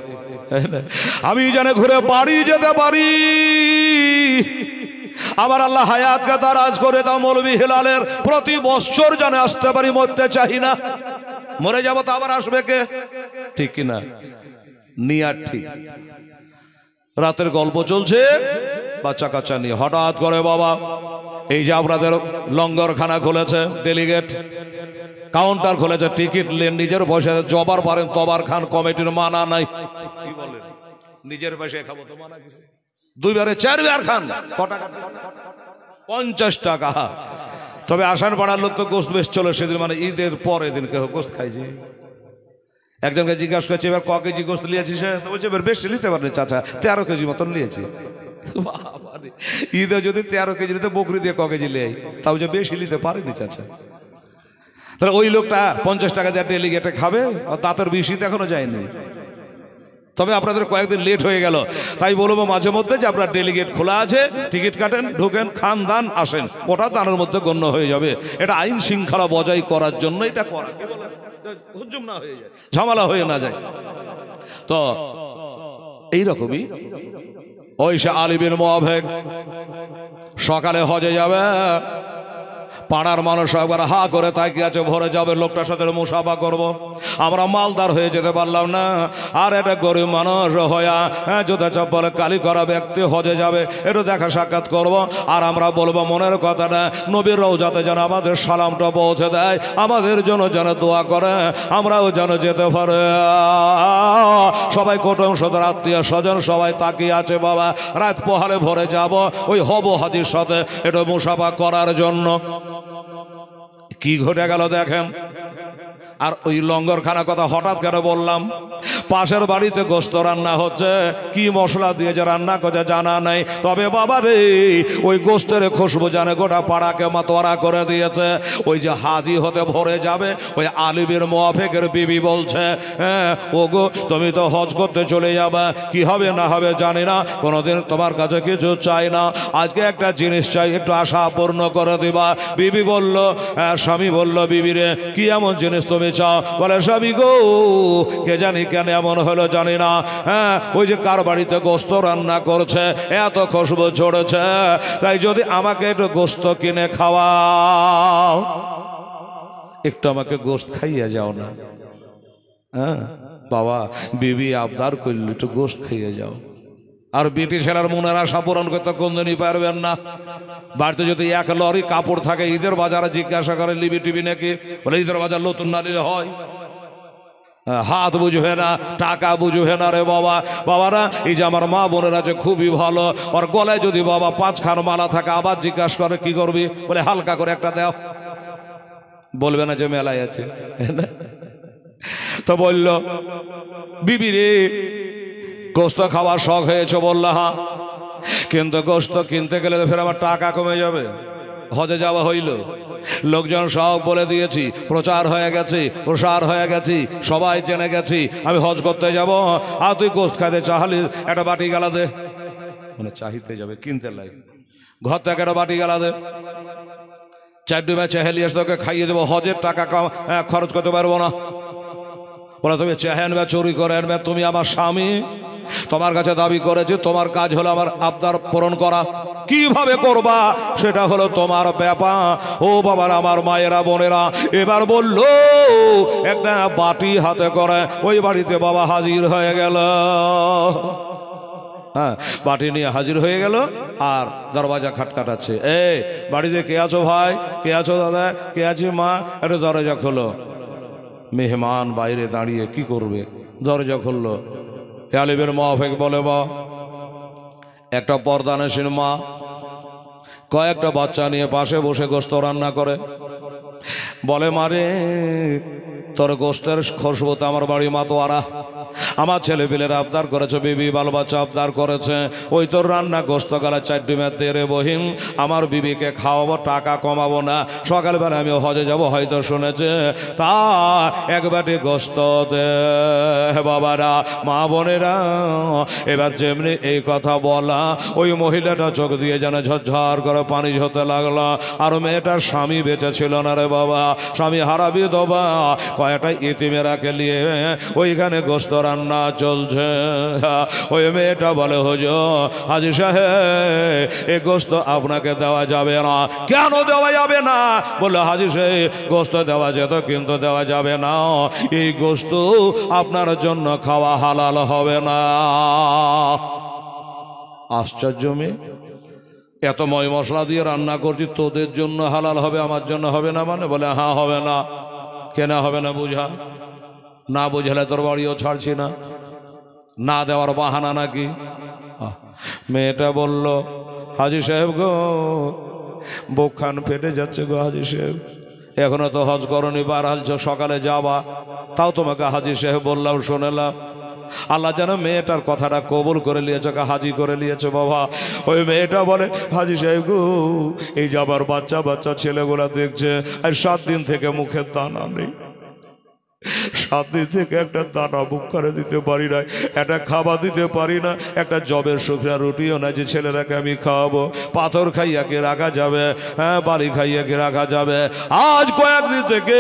আমি যেন ঘুরে বাড়ি যেতে পারি। আমার আল্লাহ হায়াতকে দারাজ করে দাও। মৌলভী হেলালের প্রতি বছর যেন আসতে পারি, মরতে চাই না। মরে যাবো তো আবার আসবে কে? ঠিক কিনা? নিয়ার ঠিক। রাতের গল্প চলছে বাচ্চা কাচ্চা নিয়ে, হঠাৎ করে বাবা এই যে আপনাদের লঙ্গরখানা খুলেছে, ডেলিগেট কাউন্টার খুলেছে, টিকিট নেন, নিজের পয়সা জবার পারেন তবার খান, কমিটির মানা নাই। কি বলেন? নিজের পয়সায় খাবো তো মানা কিছু? 2 বারে 4 বার খান, কটা? 50 টাকা। তবে আসান পাড়ার লোক তো গোস্ত বেশ চলে সেদিন, মানে ঈদের পরে দিন কেউ গোস্ত খাইছে। একজনকে জিজ্ঞাসা করছে এবার ক কেজি গোস্ত নিয়েছিস? তো বলছে এবার বেশি নিতে পারেনি চাচা, 13 কেজি মতন নিয়েছি। ঈদে যদি 13 কেজি নিতে বকরি দিয়ে ক কেজি নেই, তাও যে বেশি নিতে পারেনি চাচা। তাহলে ওই লোকটা 50 টাকা দিয়ে ডেলিগেটে খাবে, তাঁতের বেশি তো এখনো যায়নি। তবে আপনাদের কয়েকদিন লেট হয়ে গেল, তাই বলবো মাঝে মধ্যে যে আপনার ডেলিগেট খোলা আছে, টিকিট কাটেন, ঢুকেন, খান, দান, আসেন, ওটা দানের মধ্যে গণ্য হয়ে যাবে। এটা আইন শৃঙ্খলা বজায় করার জন্য এটা করা, হুজুম না হয়ে যায়, ঝামেলা হয়ে না যায়। তো এইরকমই ওই সে আলী বিন মুআফিক সকালে হজে যাবে, পাড়ার মানুষ একবার হা করে তাকিয়ে আছে, ভরে যাবে, লোকটার সাথে মুসাফা করব। আমরা মালদার হয়ে যেতে পারলাম না, আর একটা গরিব মানুষ হইয়া জুতা চপ্পলে কালি করা ব্যক্তি হজে যাবে, একটু দেখা সাক্ষাৎ করব, আর আমরা বলবো মনের কথাটা, নবীর রওজাতে যেন আমাদের সালামটা পৌঁছে দেয়, আমাদের জন্য যেন দোয়া করে, আমরাও যেন যেতে পারে। সবাই কুটুম সদর আত্মীয় স্বজন সবাই তাকিয়ে আছে বাবা, রাত পোহালে ভরে যাব ওই হব হাজির সাথে একটু মুসাফা করার জন্য। কি ঘটে গেল দেখেন। আর ওই লঙ্গরখানা কথা হঠাৎ কেন বললাম, পাশের বাড়িতে গোস্ত রান্না হচ্ছে, কি মশলা দিয়ে যে রান্না করছে জানা নেই, তবে বাবা রে ওই গোস্তের খুশবু জানে গোটা পাড়াকে মাতোয়ারা করে দিয়েছে। ওই যে হাজি হতে ভরে যাবে, ওই আলী বিন মুআফিকের বিবি বলছে, হ্যাঁ ও গো তুমি তো হজ করতে চলে যাবে, কি হবে না হবে জানি না, কোনোদিন তোমার কাছে কিছু চাই না, আজকে একটা জিনিস চাই, একটু আশা পূর্ণ করে দিবা। বিবি বলল, স্বামী বলল, বিবি রে কি এমন জিনিস তুমি চাও? বলে স্বামী গো কে জানি কেন এমন হলো জানি না, হ্যাঁ ওই যে কার বাড়িতে গোস্ত রান্না করছে, এত খুশবু ছড়েছে, তাই যদি আমাকে একটু গোস্ত কিনে খাওয়াও, একটু আমাকে গোস্ত খাইয়ে যাও না। হ্যাঁ বাবা, বিবি আবদার করল একটু গোস্ত খাইয়ে যাও। আর বিটি ছেলের মনের আশা পূরণ করতে কোনদিনই পারবেন না। বাড়িতে যদি এক লরি কাপড় থাকে, ঈদের বাজারে জিজ্ঞাসা করে লিবি টিবি নাকি, বলে ঈদের বাজার নতুন না নিলে হয়, হাত বুঝবে না, টাকা বুঝবে না রে বাবা। বাবারা এই যে আমার মা বোনেরা যে খুবই ভালো, ওর গলায় যদি বাবা 5 খান মালা থাকে, আবার জিজ্ঞাসা করে কি করবি, বলে হালকা করে একটা দাও, বলবে না যে মেলায় আছে। তো বলল বিবি রে গোস্ত খাওয়ার শখ হয়েছে, বলল হ্যাঁ, কিন্তু গোস্ত কিনতে গেলে ফের আমার টাকা কমে যাবে। হজে যাওয়া হইল, লোকজন সব বলে দিয়েছি, প্রচার হয়ে গেছে, প্রসার হয়ে গেছি, সবাই জেনে গেছি আমি হজ করতে যাব, আর তুই গোস্ত খাইতে চাহালি একটা বাটি গালা দে, মানে চাহিতে যাবে কিনতে লাগে, ঘর থেকে একটা বাটি গালা দে, 4 ডুবে চেহালি এসে তোকে খাইয়ে দেবো, হজের টাকা খরচ করতে পারবো না। বলে তুমি চেহে আনবে, চুরি করে আনবে, তুমি আমার স্বামী, তোমার কাছে দাবি করেছি, তোমার কাজ হলো আমার আবদার পূরণ করা, কিভাবে করবা সেটা হলো তোমার ব্যাপার। ও বাবার আমার মায়েরা বোনেরা, এবার বলল একটা বাটি হাতে করে ওই বাড়িতে বাবা হাজির হয়ে গেল। হ্যাঁ বাটি নিয়ে হাজির হয়ে গেল, আর দরওয়াজা খটখটাচ্ছে, এই বাড়িতে কে আছো ভাই, কে আছো দাদা, কে আছি মা, একটু দরজা খোলো। মেহমান বাইরে দাঁড়িয়ে কি করবে, দরজা খুললো। আলী বিন মুআফিক বলে, বা একটা পর্দানশীল মা কয়েকটা বাচ্চা নিয়ে পাশে বসে গোস্ত রান্না করে, বলে মারে তোর গোস্তের খুশবুতে আমার বাড়ি মাতোয়ারা, আমার ছেলে পিলেরা আবদার করেছে, বিবি বাল বাচ্চা আবদার করেছে, ওই তোর রান্না গোস্ত গালা 4 ডিমে তেরে বহিন, আমার বিবিকে খাওয়াবো, টাকা কমাবো না, সকালবেলা আমি হজে যাব, হয়তো শুনেছে, তা এক বাটি গোস্ত দে। বাবারা মা বোনেরা, এবার যেমনি এই কথা বলা, ওই মহিলাটা চোখ দিয়ে যেন ঝরঝর করে পানি ঝরতে লাগলো। আর মেয়েটার স্বামী বেঁচে ছিল না রে বাবা, স্বামী হারা বিধবা, কয়েকটা ইতিমেরাকে নিয়ে ওইখানে গোস্ত রান্না চলছে। ওই মেয়েটা বলে, হুজুর হাজী সাহেব এই গোস্ত আপনাকে দেওয়া যাবে না। কেন দেওয়া যাবে না? বললো হাজী সাহেব গোস্ত দেওয়া যেত, কিন্তু দেওয়া যাবে না, এই গোস্ত আপনার জন্য খাওয়া হালাল হবে না। আশ্চর্য মেয়ে, এত ময় মশলা দিয়ে রান্না করছি, তোদের জন্য হালাল হবে, আমার জন্য হবে না মানে? বলে হ্যাঁ হবে না। কেন হবে না বুঝা, না বুঝালে তোর বাড়িও ছাড়ছি না, না দেওয়ার বাহানা নাকি? মেয়েটা বলল, হাজী সাহেব গো বুকখান ফেটে যাচ্ছে গো হাজী সাহেব, এখনো তো হজ করনি, বার হালছ, সকালে যাবা, তাও তোমাকে হাজী সাহেব বললাম শোনেলা। আল্লাহ যেন মেয়েটার কথাটা কবুল করে নিয়েছে, হাজি করে নিয়েছে বাবা। ওই মেয়েটা বলে, হাজী সাহেব গো এই যে আমার বাচ্চা বাচ্চা ছেলেগুলা দেখছে, আর 7 দিন থেকে মুখের দানা নেই, 7 দিন থেকে একটা দানা মুখখানে দিতে পারি না, একটা খাবার দিতে পারি না, একটা জবের শুকনা রুটিও না যে ছেলেরাকে আমি খাওয়াবো। পাথর খাইয়াকে রাখা যাবে, হ্যাঁ বাড়ি খাইয়াকে রাখা যাবে। আজ কয়েকদিন থেকে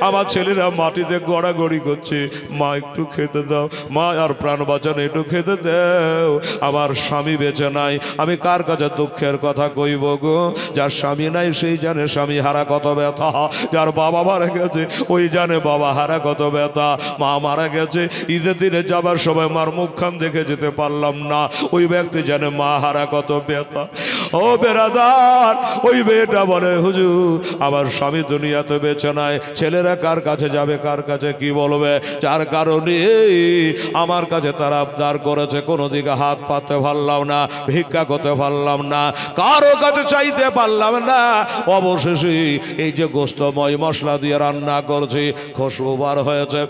আমার ছেলেরা মাটিতে গড়াগড়ি করছে, মা একটু খেতে দাও, মা আর প্রাণ বাঁচানো একটু খেতে দাও। আমার স্বামী বেঁচে নাই, আমি কার কাছে দুঃখের কথা কইব গো? যার স্বামী নাই সেই জানে স্বামী হারা কত ব্যথা, যার বাবা মারা গেছে ওই জানে বাবা হারা কত ব্যথা। মা মারা গেছে, ঈদের দিনে যাবার সময় মার মুখখান দেখে যেতে পারলাম না, ওই ব্যক্তি জানে মা হারা কত ব্যথা। ও বেরাদার, ওই মেয়েটা বলে হুজুর আমার স্বামী দুনিয়াতে বেঁচে নাই, ছেলেরা কার কাছে যাবে, কার কাছে কি বলবে? যার কারণে আমার কাছে তারা আবদার করেছে, কোনো দিকে হাত পাততে পারলাম না, ভিক্ষা করতে পারলাম না, কারো কাছে চাইতে পারলাম না। অবশেষে এই যে গোস্তময় মশলা দিয়ে রান্না করছি, খুশবু বার হয়েছে,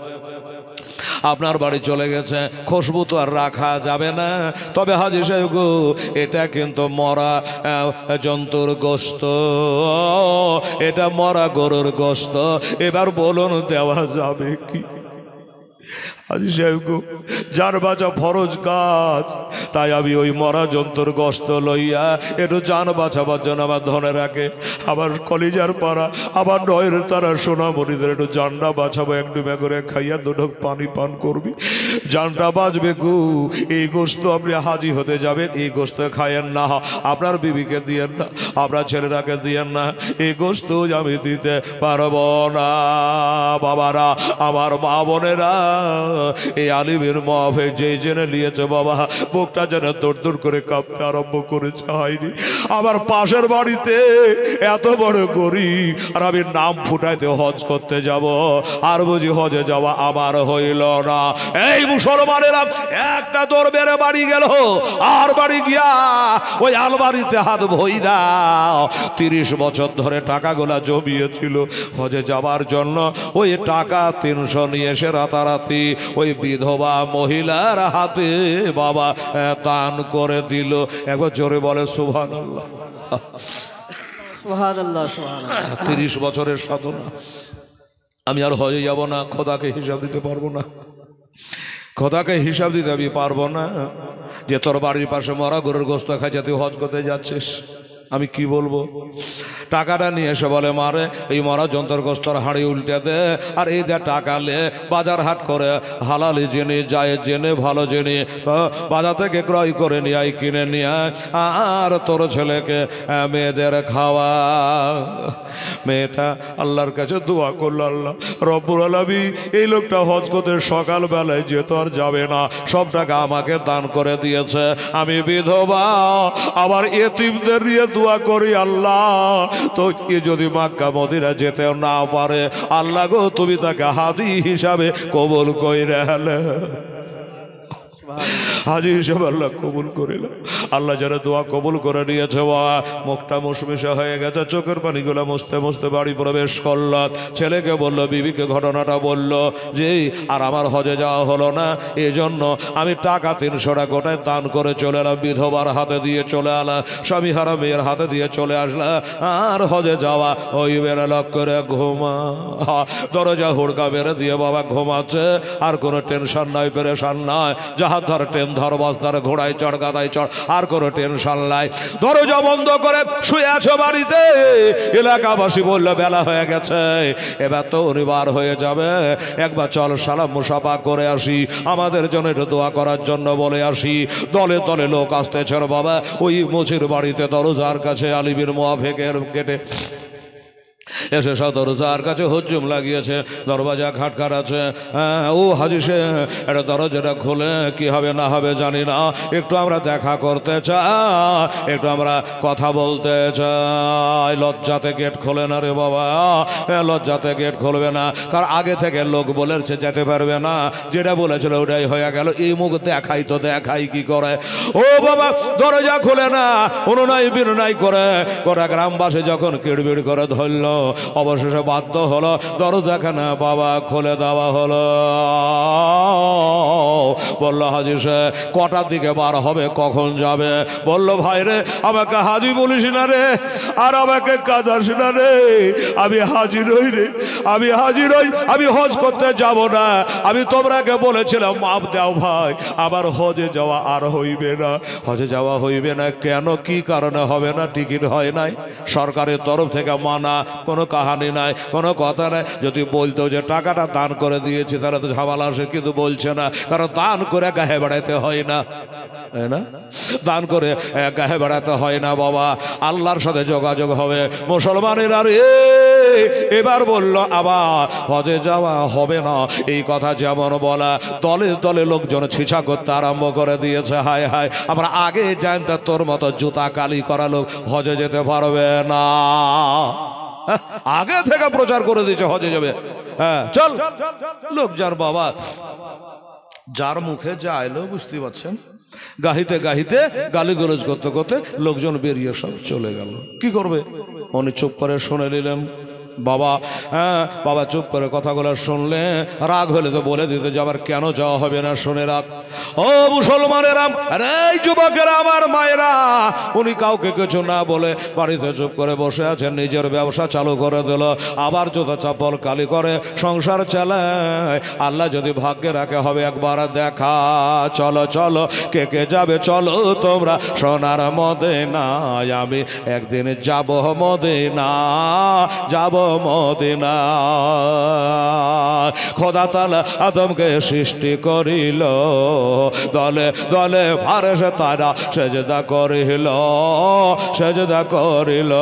আপনার বাড়ি চলে গেছে, খুশবু তো আর রাখা যাবে না। তবে হাজী সাহেব গো, এটা কিন্তু মরা জন্তুর গোস্ত, এটা মরা গরুর গোস্ত, এবার বলুন দেওয়া যাবে কি? হাজী সাহেব গো, জান বাঁচা ফরজ কাজ, তাই আমি ওই মরা জন্তুর গোস্ত লইয়া একটু জান বাঁচাবার জন্য আমার ধনে রাখে, আমার কলিজার পাড়া, আমার নয়ের তারা সোনামণিদের একটু জানটা বাঁচাবো, এক ডুবে করে খাইয়া দুঢোক পানি পান করবি, জানটা বাঁচবে গো। এই গোস্ত আপনি হাজি হতে যাবেন, এই গোস্ত খায়েন না, আপনার বিবিকে দিয়েন না, আপনার ছেলেরাকে দিয়েন না, এই গোস্ত আমি দিতে পারবো না। বাবারা, আমার মা বোনেরা, এই আলিমের মাহফিল যে জেনে নিয়েছে বাবা, বুকটা যেন দৌড় দৌড় করে কাঁপতে আরম্ভ করেছে। হয়নি আমার পাশের বাড়িতে এত বড় গরিব, আর আমি নাম ফুটাইতে হজ করতে যাব, আর বুঝি হজে যাওয়া আমার হইল না। এই মুসলমানেরা একটা দৌড় বেড়ে বাড়ি গেল, আর বাড়ি গিয়া ওই আলমারিতে হাত ভইরা 30 বছর ধরে টাকাগুলা জমিয়েছিল হজে যাবার জন্য, ওই টাকা 300 নিয়ে এসে রাতারাতি ওই বিধবা মহিলার হাতে বাবা দান করে দিল। একবার জোরে বলে সুবহানাল্লাহ। সুবহানাল্লাহ, সুবহানাল্লাহ। 30 বছরের সাধনা, আমি আর হয়ে যাব না, খোদাকে হিসাব দিতে পারবো না, খোদাকে হিসাব দিতে আমি পারবো না যে তোর বাড়ির পাশে মরা গরুর গোস্ত খাইছে, তুই হজ করতে যাচ্ছিস, আমি কি বলবো? টাকাটা নিয়ে এসে বলে মারে এই মরা যন্ত্র গোস্তর হাঁড়ি উল্টে দে, আর এই দে টাকা লে বাজার হাট করে হালালি জিনিস যায় জেনে ভালো জিনিস তো বাজার থেকে ক্রয় করে নিয়ে আয়, কিনে নিয়ে আয়, আর তোর ছেলেকে মেয়েদের খাওয়া। মেয়েটা আল্লাহর কাছে দোয়া করলো, আল্লাহ রব্বুল আলামিন এই লোকটা হজ করতে সকালবেলায় যেত আর যাবে না, সব টাকা আমাকে দান করে দিয়েছে, আমি বিধবা, আবার এতিমদের দিয়ে দোয়া করি আল্লাহ, তো এ যদি মক্কা মদিনা যেতেও না পারে, আল্লাহ গো তুমি তাকে হাজি হিসাবে কবুল কইরা হেলে। হাজি হিসেবে আল্লাহ কবুল করিল। আল্লাহ যারা দোয়া কবুল করে নিয়েছে, মুখটা মুশমিশা হয়ে গেছে, চোখের পানিগুলো মুছতে মুছতে বাড়ি প্রবেশ করল। ছেলেকে বলল, বিবিকে ঘটনাটা বলল যে আর আমার হজে যাওয়া হলো না, এই জন্য আমি টাকা 300 টাকা গোটায় দান করে চলে এলাম, বিধবার হাতে দিয়ে চলে এলাম, স্বামী হারা মেয়ের হাতে দিয়ে চলে আসলাম, আর হজে যাওয়া ওই বেড়ে লক করে ঘুমা। দরজা হুড়কা বেড়ে দিয়ে বাবা ঘুমাচ্ছে, আর কোনো টেনশন নাই, পেরেশান নাই, যাহা ধর ট্রেন ধর, বাস ধর, ঘোড়ায় চড়, গাদায় চড়, আর কোনো টেনশন নাই। দরজা বন্ধ করে শুয়ে আছো বাড়িতে। এলাকাবাসী বললো বেলা হয়ে গেছে, এবার তো অনিবার হয়ে যাবে, একবার চল সালাম মুসাফা করে আসি, আমাদের জন্য একটু দোয়া করার জন্য বলে আসি। দলে দলে লোক আসতেছেন বাবা, ওই মুচির বাড়িতে দরজার কাছে আলিমের মুআফিকের গেটে এসে দরজার কাছে হুজুম লাগিয়েছে, দরওয়াজা খাটখাট আছে। ও হাজি সাহেব, এটা দরজাটা খুলে কি হবে না হবে জানি না, একটু আমরা দেখা করতে চাই, একটু আমরা কথা বলতে চাই। লজ্জাতে গেট খোলে না রে বাবা, লজ্জাতে গেট খুলবে না, কারণ আগে থেকে লোক বলেছে যেতে পারবে না, যেটা বলেছিল ওটাই হয়ে গেল। এই মুখ দেখাই তো দেখাই কি করে, ও বাবা দরজা খুলে না, অনুনয় বিনয় করে গোটা গ্রামবাসী যখন কিড়বিড় করে ধরল, অবশেষে বাধ্য হলো দরজাখানা বাবা খুলে দেওয়া হলো। বলল হাজি সাহেব কটার দিকে বার হবে, কখন যাবে? বলল ভাই রে আমাকে হাজি বলিস না রে, আর আমাকে কাঁদাস না রে, আমি হাজি রই রে, আমি হাজি রই, আমি হজ করতে যাব না। আমি তোমরাকে বলেছিলাম মাপ দাও ভাই, আমার হজে যাওয়া আর হইবে না। হজে যাওয়া হইবে না কেন, কি কারণে হবে না? টিকিট হয় নাই, সরকারের তরফ থেকে মানা, কোনো কাহানি নাই, কোনো কথা নাই। যদি বলতো যে টাকাটা দান করে দিয়েছি তাহলে তো ঝামেলা আসে, কিন্তু বলছে না, কারণ দান করে গায়ে বেড়াইতে হয় না, তাই না? দান করে গায়ে বেড়াতে হয় না বাবা, আল্লাহর সাথে যোগাযোগ হবে। মুসলমানের আর এবার বলল আবার হজে যাওয়া হবে না, এই কথা যেমন বলা, দলে দলে লোকজন ছিছা করতে আরম্ভ করে দিয়েছে। হায় হায়, আমরা আগে জানতাম তোর মতো জুতা কালি করা লোক হজে যেতে পারবে না। আগে থেকে প্রচার করে দিয়েছে হজে যাবে। হ্যাঁ চল লোকজন বাবা, যার মুখে যা এলো বুঝতে পারছেন, গাহিতে গাহিতে গালিগলজ করতে করতে লোকজন বেরিয়ে সব চলে গেল। কি করবে, উনি চুপ করে শুনে নিলেন। বাবা হ্যাঁ বাবা চুপ করে কথাগুলো শুনলে, রাগ হলে তো বলে দিতে যে আমার কেন যাওয়া হবে না, শুনে রাখ। ও মুসলমানেরা, আরে যুবকেরা, আমার মায়েরা, উনি কাউকে কিছু না বলে বাড়িতে চুপ করে বসে আছেন, নিজের ব্যবসা চালু করে দিল, আবার জুতা চপ্পল কালি করে সংসার চালায়। আল্লাহ যদি ভাগ্যে রাখে হবে একবার দেখা। চলো চলো কে কে যাবে, চলো তোমরা সোনার মদিনায়, আমি একদিন যাব মদিনা, যাব মদিনা। খোদা তাআলা আদমকে সৃষ্টি করিল, দলে দলে ফারেশতা তারা সেজদা করিল, সেজদা করিল।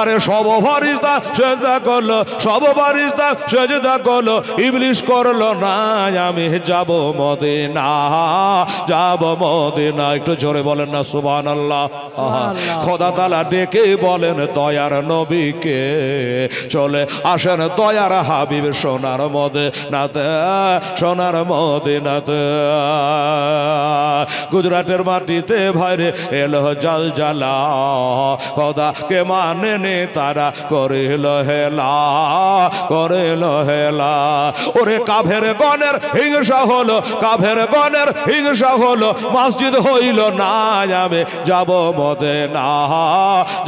আরে সব ফারিস্তা সেজদা করলো, সব ফারিস্তা সেজদা করলো, ইবলিস করলো না। আমি যাব মদিনা, যাব মদিনা। একটু জোরে বলেন না সুবহানাল্লাহ। খোদা তাআলা ডেকে বলেন দয়ার নবীকে, চলে আসেন দয়ার হাবিব সোনার মদিনাতে, সোনার মদিনাতে। গুজরাটের মাটিতে ভাইরে এলো জালজালা, খোদাকে মানে নে তারা করিল হেলা, করিল হেলা। ওরে কাফের গণের হিংসা হলো, কাফের গণের হিংসা হলো, মসজিদ হইল না। আমি যাব মদিনা,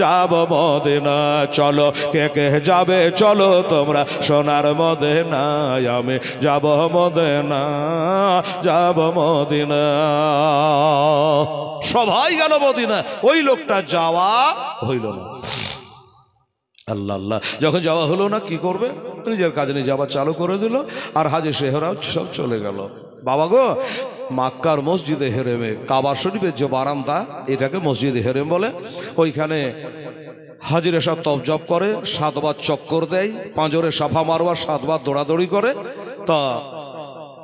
যাব মদিনা। চলো কে কে যাবে, চলো তোমরা সোনার মদিনায়, আমি যাব মদিনা, যাব মদিনা। সবাই গেল মদিনা, ওই লোকটা যাওয়া হইল না। আল্লাহ আল্লাহ, যখন যাওয়া হলো না কি করবে, নিজের কাজে নিয়ে যাওয়া চালু করে দিল, আর হাজী শেহরাও সব চলে গেল। বাবা গো, মক্কার মসজিদে হেরেমে, কাবা শরীফের যে বারান্দা, এটাকে মসজিদে হেরেম বলে। ওইখানে হাজিরা সব তপজপ করে, 7 বার চক্কর দেয়, পাঁজরে সাফা মারবার 7 বার দৌড়াদৌড়ি করে। তা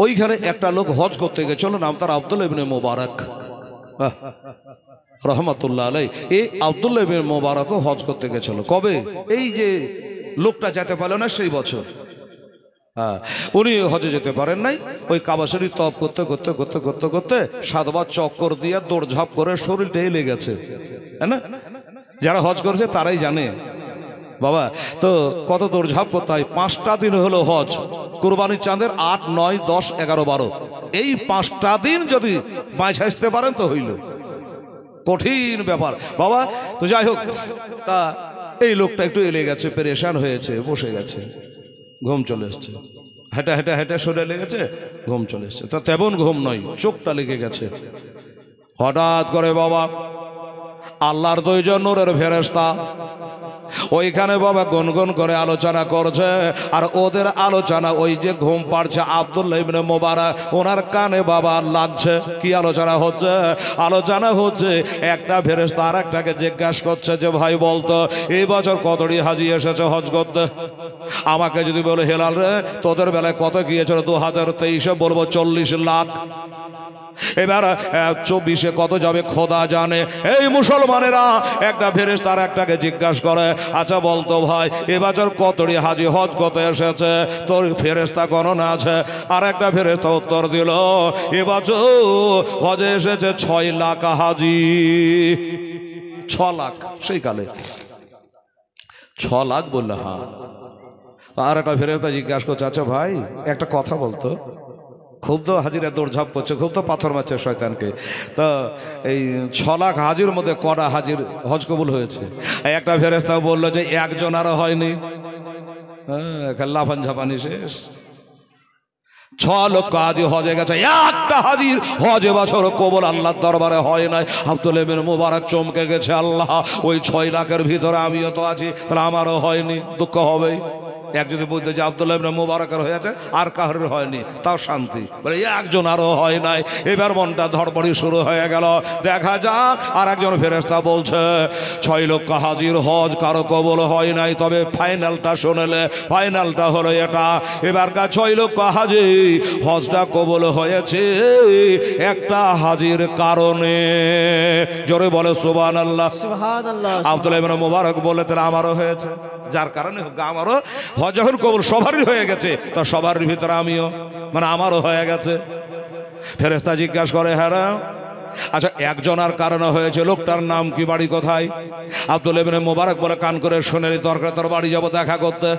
ওইখানে একটা লোক হজ করতে গেছিল, নাম তার আব্দুল্লাহ ইবনে মুবারক রহমাতুল্লাহ আলাই। এই আব্দুল্লাহ ইবনে মুবারকও হজ করতে গেছিল। কবে? এই যে লোকটা যেতে পারল না সেই বছর। উনি হজে যেতে পারেন নাই। ওই কাবা শরীফ তপ করতে করতে করতে করতে করতে 7 বার চক্কর দিয়ে দৌড়ঝাঁপ করে শরীরটা হেলে গেছে, তাই না? যারা হজ করেছে তারাই জানে বাবা। তো কত দৌড়ঝাঁপ করতে হয়। 5টা দিন হলো হজ, কুরবানির চাঁদের 8, 9, 10, 11, 12। এই 5টা দিন যদি বাঁচাইতে পারেন তো হইল, কঠিন ব্যাপার বাবা। তো যাই হোক, তা এই লোকটা একটু এলে গেছে, পেরেশান হয়েছে, বসে গেছে, ঘুম চলে এসছে। হেঁটে হেঁটে হেঁটে সরে লেগেছে, ঘুম চলে এসছে। তা তেমন ঘুম নয়, চোখটা লেগে গেছে। হঠাৎ করে বাবা আল্লাহর 2 জন নূরের ফেরেশতা ওইখানে বাবা গুনগুন করে আলোচনা করছে। আর ওদের আলোচনা ওই যে ঘুম পাড়ছে আব্দুল্লাহ ইবনে মুবারক, ওনার কানে বাবা লাগছে। কি আলোচনা হচ্ছে? আলোচনা হচ্ছে একটা ফেরেশতা আর একটাকে জিজ্ঞাসা করছে যে ভাই বলতো এই বছর কতটি হাজি এসেছে হজ করতে? আমাকে যদি বলে হেলাল রে তোদের বেলায় কত গিয়েছিল 2023-এ, বলবো 40 লাখ। এবার 24-এ কত যাবে খোদা জানে। এই মুসলমানেরা, একটা ফেরেশতা আর একটাকে জিজ্ঞাসা করে আচ্ছা বলতো ভাই এবছর কতটি হাজি হজ করতে এসেছে? তোর ফেরেশতা গণনা আছে। আর একটা ফেরেশতা উত্তর দিল এবছর হজে এসেছে 6 লাখ হাজি। 6 লাখ সেই কালে 6 লাখ বললো হ্যাঁ। আর একটা ফেরেশতা জিজ্ঞাসা করছে, আচ্ছা ভাই একটা কথা বলতো, খুব তো হাজিরা দৌড়ঝাঁপ করছে, খুব তো পাথর মারছে শয়তানকে, তো এই 6 লাখ হাজির মধ্যে কটা হাজির হজ কবুল হয়েছে? একটা ফেরেশতা বললো যে একজন আরো হয়নি। হ্যাঁ, লাফান ঝাপানি শেষ। 6 লক্ষ হাজি হজে গেছে, একটা হাজির হজে বছর কবুল আল্লাহর দরবারে হয় নাই। আব্দুল্লাহ ইবনে মুবারক চমকে গেছে, আল্লাহ ওই 6 লাখের ভিতরে আমিও তো আছি, তাহলে আমারও হয়নি, দুঃখ হবেই। এক যদি বলতে যে আব্দুল্লাহ ইবনে মুবারকের হয়েছে আর কারোর হয়নি, তাও শান্তি। বলে একজন আরো হয় নাই। এবার মনটা ধড়বড়ি শুরু হয়ে গেল, দেখা যাক। আর একজন ফেরেশতা বলছে 6 লক্ষ হাজির হজ কারো কবুল হয় নাই, তবে ফাইনালটা শুনলে, ফাইনালটা হলো এটা, এবারকার 6 লক্ষ হাজি হজটা কবুল হয়েছে একটা হাজির কারণে। জোরে বলে সুবহানাল্লাহ। সুবহানাল্লাহ। আব্দুল্লাহ ইবনে মুবারক বলে তাহলে আমারও হয়েছে, যার কারণে আমারও হজ যখন কবুল সবারই হয়ে গেছে, তো সবার ভিতরে আমিও, মানে আমারও হয়ে গেছে। ফেরেশতা জিজ্ঞাসা করে, হ্যাঁ আচ্ছা একজনের কারণে হয়েছে, লোকটার নাম কি, বাড়ি কোথায়? আব্দুল্লাহ ইবনে মুবারক বলে, কান করে শুনেলি, দরকার তোর বাড়ি যাবো দেখা করতে।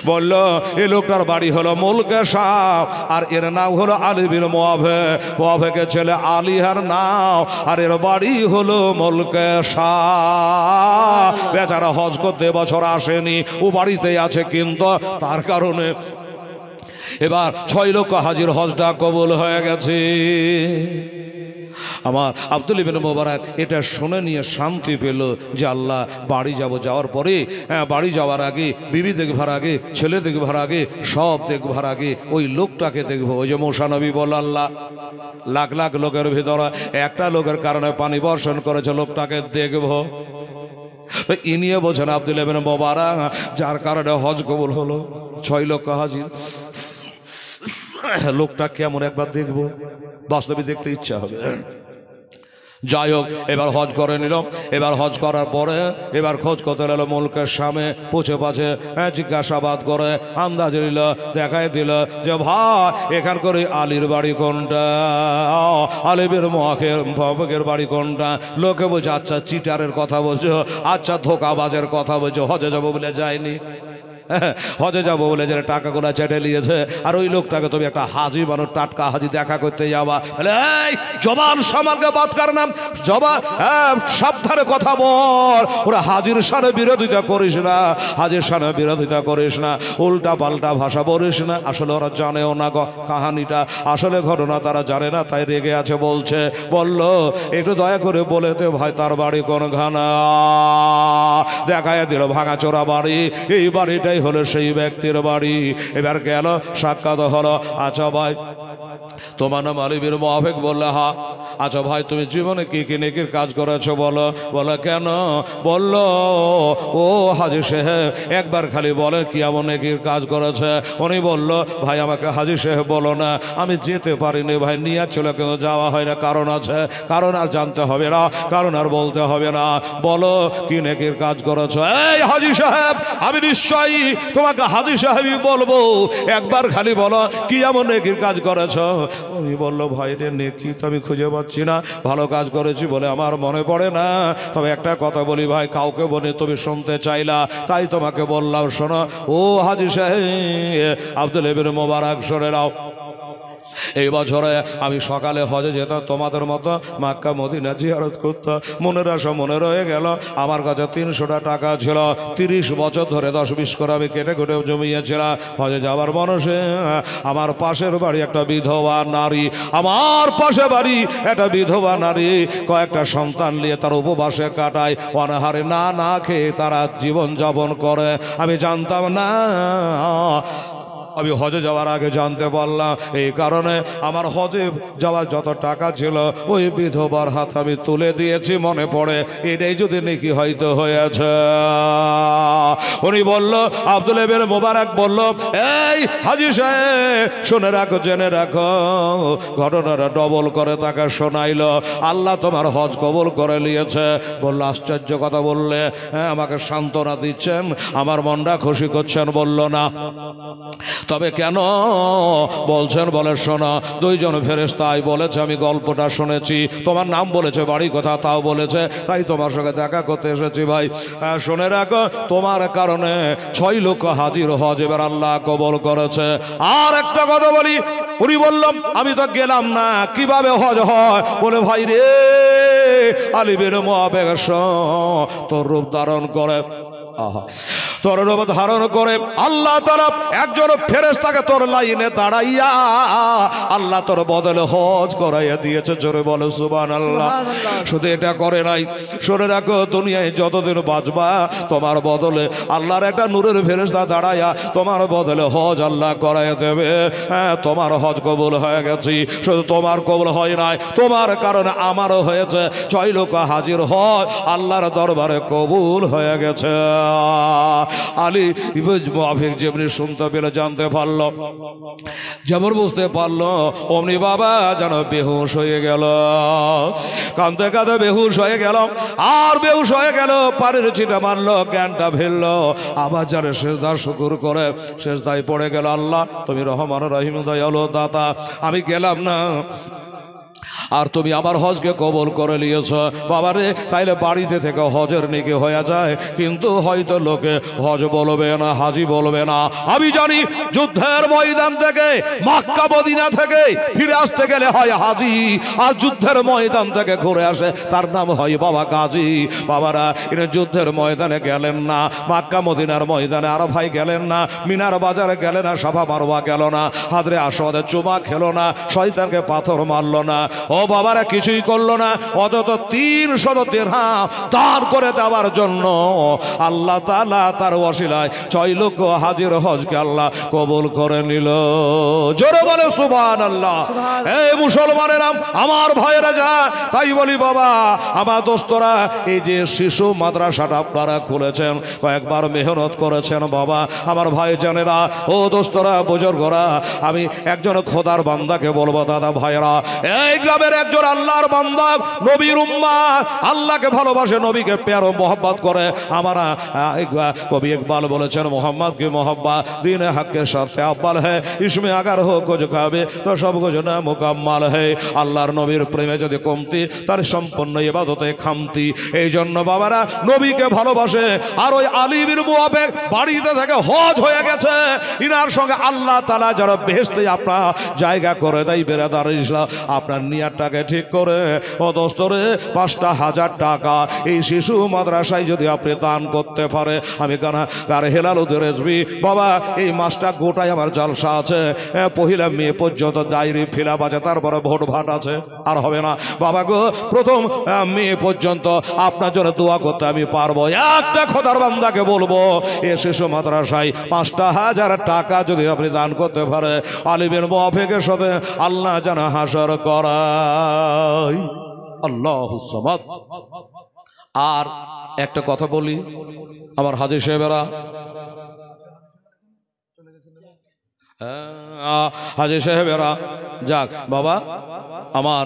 বললো এই লোকটার বাড়ি হলো মুলকে শাম, আর এর নাম হলো আলী বিন মুআফে, মুআফেকের ছেলে আলীহার নাম, আর এর বাড়ি হলো মুলকে শাম। বেচারা হজ করতে বছর আসেনি, ও বাড়িতেই আছে, কিন্তু তার কারণে এবার 6 লক্ষ হাজির হজটা কবুল হয়ে গেছে। আমার আব্দুল্লাহ ইবনে মুবারক এটা শুনে নিয়ে শান্তি পেল যে আল্লাহ বাড়ি যাব, যাওয়ার পরে বাড়ি যাওয়ার আগে বিবি দেখবার আগে, ছেলে দেখবার আগে, সব দেখবার আগে ওই লোকটাকে দেখবো। ওই যে মুসা নবী বলল, আল্লাহ লাখ লাখ লোকের ভিতরে একটা লোকের কারণে পানি বর্ষণ করেছে, লোকটাকে দেখবো। তো ইনিয়ে বলছেন আব্দুল্লাহ ইবনে মুবারক, যার কারণে হজ কবুল হলো 6 লক্ষ হাজির, লোকটা কেমন একবার দেখবো, বাস্তবে দেখতে ইচ্ছা হবে। যাই হোক, এবার হজ করে নিল। এবার হজ করার পরে এবার খোঁজ করতে এলো মুলকের সামনে, পুছে পাছে জিজ্ঞাসাবাদ করে আন্দাজ নিল, দেখাই দিল যে ভাই এখান করে আলীর বাড়ি কোনটা, আলী বিন মুআফেকের বাড়ি কোনটা? লোকে বলছে আচ্ছা চিটারের কথা বলছো, আচ্ছা ধোকাবাজের কথা বলছো, হজে যাবো বলে যায়নি, হজে যাবো বলে যে টাকাগুলা চেটে নিয়েছে, আর ওই লোকটাকে তুমি একটা হাজি মানুষ, টাটকা হাজি দেখা করতে যাবা, এই জবান সামালকে বাদ কর নাম, জবান সাবধানে কথা বল, ওরা হাজির সানে বিরোধিতা করিস না, হাজির সানে বিরোধিতা করিস না, উল্টা পাল্টা ভাষা বলিস না। আসলে ওরা জানেও না কাহানিটা, আসলে ঘটনা তারা জানে না, তাই রেগে আছে বলছে। বললো একটু দয়া করে বলে দে ভাই তার বাড়ি কোন ঘানা। দেখায় দিল ভাঙাচোরা বাড়ি, এই বাড়িটাই হলো সেই ব্যক্তির বাড়ি। এবার গেল, সাক্ষাৎ হলো, আচ্ছা ভাই তোমার নাম আলী বিন মুআফেক? বললে হ্যাঁ। আচ্ছা ভাই তুমি জীবনে কি কি নেকির কাজ করেছো বলো? বলে কেন? বললো ও হাজি সাহেব একবার খালি বলে কি এমন নেকির কাজ করেছে। উনি বলল ভাই আমাকে হাজি সাহেব বলো না, আমি যেতে পারিনি ভাই, নিয়ে ছিল কিন্তু যাওয়া হয় না, কারণ আছে, কারণ আর জানতে হবে না, কারণ আর বলতে হবে না, বলো কি নেকির কাজ করেছো। এই হাজি সাহেব আমি নিশ্চয়ই তোমাকে হাজি সাহেবই বলবো, একবার খালি বলো কি এমন নেকির কাজ করেছো। উনি বললো ভাই রে নেকি তো আমি খুঁজে পাচ্ছি না, ভালো কাজ করেছি বলে আমার মনে পড়ে না, তবে একটা কথা বলি ভাই, কাউকে বলে তুমি শুনতে চাইলা তাই তোমাকে বললাম, শোনো ও হাজি সাহেব আব্দুল্লাহ ইবনে মুবারক শুনে নাও। এই বছরে আমি সকালে হজে যেতাম, তোমাদের মতো মক্কা মদিনা জিয়ারত করতাম। মনের আশা মনে রয়ে গেল, আমার কাছে 300টা টাকা ছিল, 30 বছর ধরে 10-20 করে আমি কেটে কেটে জমিয়েছিলাম হজে যাওয়ার মানুষে। আমার পাশের বাড়ি একটা বিধবা নারী, আমার পাশে বাড়ি একটা বিধবা নারী কয়েকটা সন্তান নিয়ে তার উপবাসে কাটায়, অনাহারে না না খেয়ে তারা জীবন যাপন করে। আমি জানতাম না, আমি হজে যাওয়ার আগে জানতে পারলাম, এই কারণে আমার হজে যাওয়ার যত টাকা ছিল ওই বিধবার হাত আমি তুলে দিয়েছি, মনে পড়ে এটাই যদি নাকি হয়তো হয়েছে। উনি বলল, আব্দুল্লাহ ইবনে মুবারক বলল, এই হাজি সাহেব শুনে রাখো, জেনে রাখো, ঘটনাটা ডবল করে তাকে শোনাইল, আল্লাহ তোমার হজ কবুল করে নিয়েছে। বলল আশ্চর্য কথা বললে, হ্যাঁ আমাকে সান্ত্বনা দিচ্ছেন, আমার মনটা খুশি করছেন। বলল না তবে কেন বলছেন, বলে শোনা, দুইজন ফেরেশতাই বলেছে, আমি গল্পটা শুনেছি, তোমার নাম বলেছে, বাড়ি কথা তাও বলেছে, তাই তোমার সঙ্গে দেখা করতে এসেছি ভাই। শুনে রাখো, তোমার কারণে 6 লক্ষ হাজির হজ এবার আল্লাহ কবুল করেছে। আর একটা কথা বলি, উনি বললাম আমি তো গেলাম না, কিভাবে হজ হয়? বলে ভাই রে, আলী বিন মুআবিয়া তোর রূপ ধারণ করে, তোর রূপ ধারণ করে আল্লাহ তাআলা একজন ফেরেশতাকে তোর লাইনে দাঁড়াইয়া আল্লাহ তোর বদলে হজ করাইয়া দিয়েছে। জোরে বলো সুবহানাল্লাহ। শুধু এটা করে নাই, শুনে রাখো, দুনিয়ায় যতদিন বাঁচবা তোমার বদলে আল্লাহর একটা নূরের ফেরেশতা দাঁড়াইয়া তোমার বদলে হজ আল্লাহ করাইয়া দেবে। হ্যাঁ, তোমার হজ কবুল হয়ে গেছে। শুধু তোমার কবুল হয় নাই, তোমার কারণে আমারও হয়েছে। 6 লক্ষ হাজির হজ আল্লাহর দরবারে কবুল হয়ে গেছে। আলী ইবনে মুআবিয়া যেমনি শুনতে পেলে, জানতে পারলো, যেমন বুঝতে পারলো, অমনি বাবা যেন বেহুশ হয়ে গেল, কাঁদতে কাঁদতে বেহুশ হয়ে গেল। আর বেহুশ হয়ে গেল, পানির ছিটা মারলো, জ্ঞানটা ফেললো, আবার যেন সেজদা শুকুর করে সেজদায় পড়ে গেল। আল্লাহ তুমি রহমান রহিম দয়ালু দাতা, আমি গেলাম না আর তুমি আমার হজকে কবুল করে নিয়েছ বাবারে। তাইলে বাড়িতে থেকে হজের নেকি হয়ে যায়, কিন্তু হয়তো লোকে হজ বলবে না, হাজি বলবে না। আমি জানি যুদ্ধের ময়দান থেকে, মক্কা মদিনা থেকে ফিরে আসতে গেলে হয় হাজি, আর যুদ্ধের ময়দান থেকে ঘুরে আসে তার নাম হয় বাবা গাজী। বাবারা, এরা যুদ্ধের ময়দানে গেলেন না, মক্কা মদিনার ময়দানে আরাফাই গেলেন না, মিনার বাজারে গেলেন না, সাফা মারওয়া গেল না, হাজরে আসওয়াদে চুমা খেলো না, শয়তানকে পাথর মারলো না, ও বাবারা কিছুই করলো না। অযথা 300 দিরহাম দান করে দেওয়ার জন্য আল্লাহ তাআলা তার ওসিলায় 6 লক্ষ হাজির হজকে আল্লাহ কবুল করে নিল। জোরে বলে সুবহানাল্লাহ। এই মুসলমানেরা, আমার ভাইয়েরা, যা তাই বলি বাবা, আমার দোস্তরা, এই যে শিশু মাদ্রাসাটা আপনারা খুলেছেন, কয়েকবার মেহনত করেছেন বাবা, আমার ভাই জানেরা, ও দোস্তরা, বুজুর্গরা, আমি একজন খোদার বান্দাকে বলবো, দাদা ভাইয়েরা, এই গ্রামের একজন আল্লাহর বান্দা, নবীর উম্মাহ, আল্লাহকে ভালোবাসে, নবীকে প্যার ও মোহাব্বত করে। আমরা কবি ইকবাল বলেছেন, মোহাম্মদ কি মোহাব্বত দিন হকের শর্তে আব্বাল है, इसमें अगर हो कुछ खाबे तो सब कुछ ना मुकम्मल है। আল্লাহর নবীর প্রেমে যদি কমতি, তার সম্পূর্ণ ইবাদতে খামতি। এই জন্য বাবারা নবীকে ভালোবাসে। আর ওই আলী বিন মুআবিয়া বাড়িতে থেকে হজ হয়ে গেছে, ইনার সঙ্গে আল্লাহ তাআলা যারা বেহেশতে আপনার জায়গা করে দেয়। বেরাদার ইসলাম, আপনার নিয়াতটাকে ঠিক করে, ও দোস্তরে, 5,000 টাকা এই শিশু মাদ্রাসায় যদি আপনি দান করতে পারে, আমি কার হেলাল রেজবি বাবা, এই মাসটা গোটায় আমার জলসা আছে, 1 মে পর্যন্ত ডায়েরি ফিলাপ আছে, তারপরে ভোট ভাট আছে, আর হবে না বাবা গো। 1 মে পর্যন্ত আপনার জন্য দোয়া করতে আমি পারবো। একটা খোদার বান্দাকে বলবো, এ শিশু মাদ্রাসায় 5,000 টাকা যদি আপনি দান করতে পারে, আলী বিন মুআবিয়ার সাথে আল্লাহ যেন হাসর করায়। আল্লাহুস সামাদ। আর একটা কথা বলি, আমার হাজী সাহেবেরা, হাজী সাহেবেরা, যাক বাবা, আমার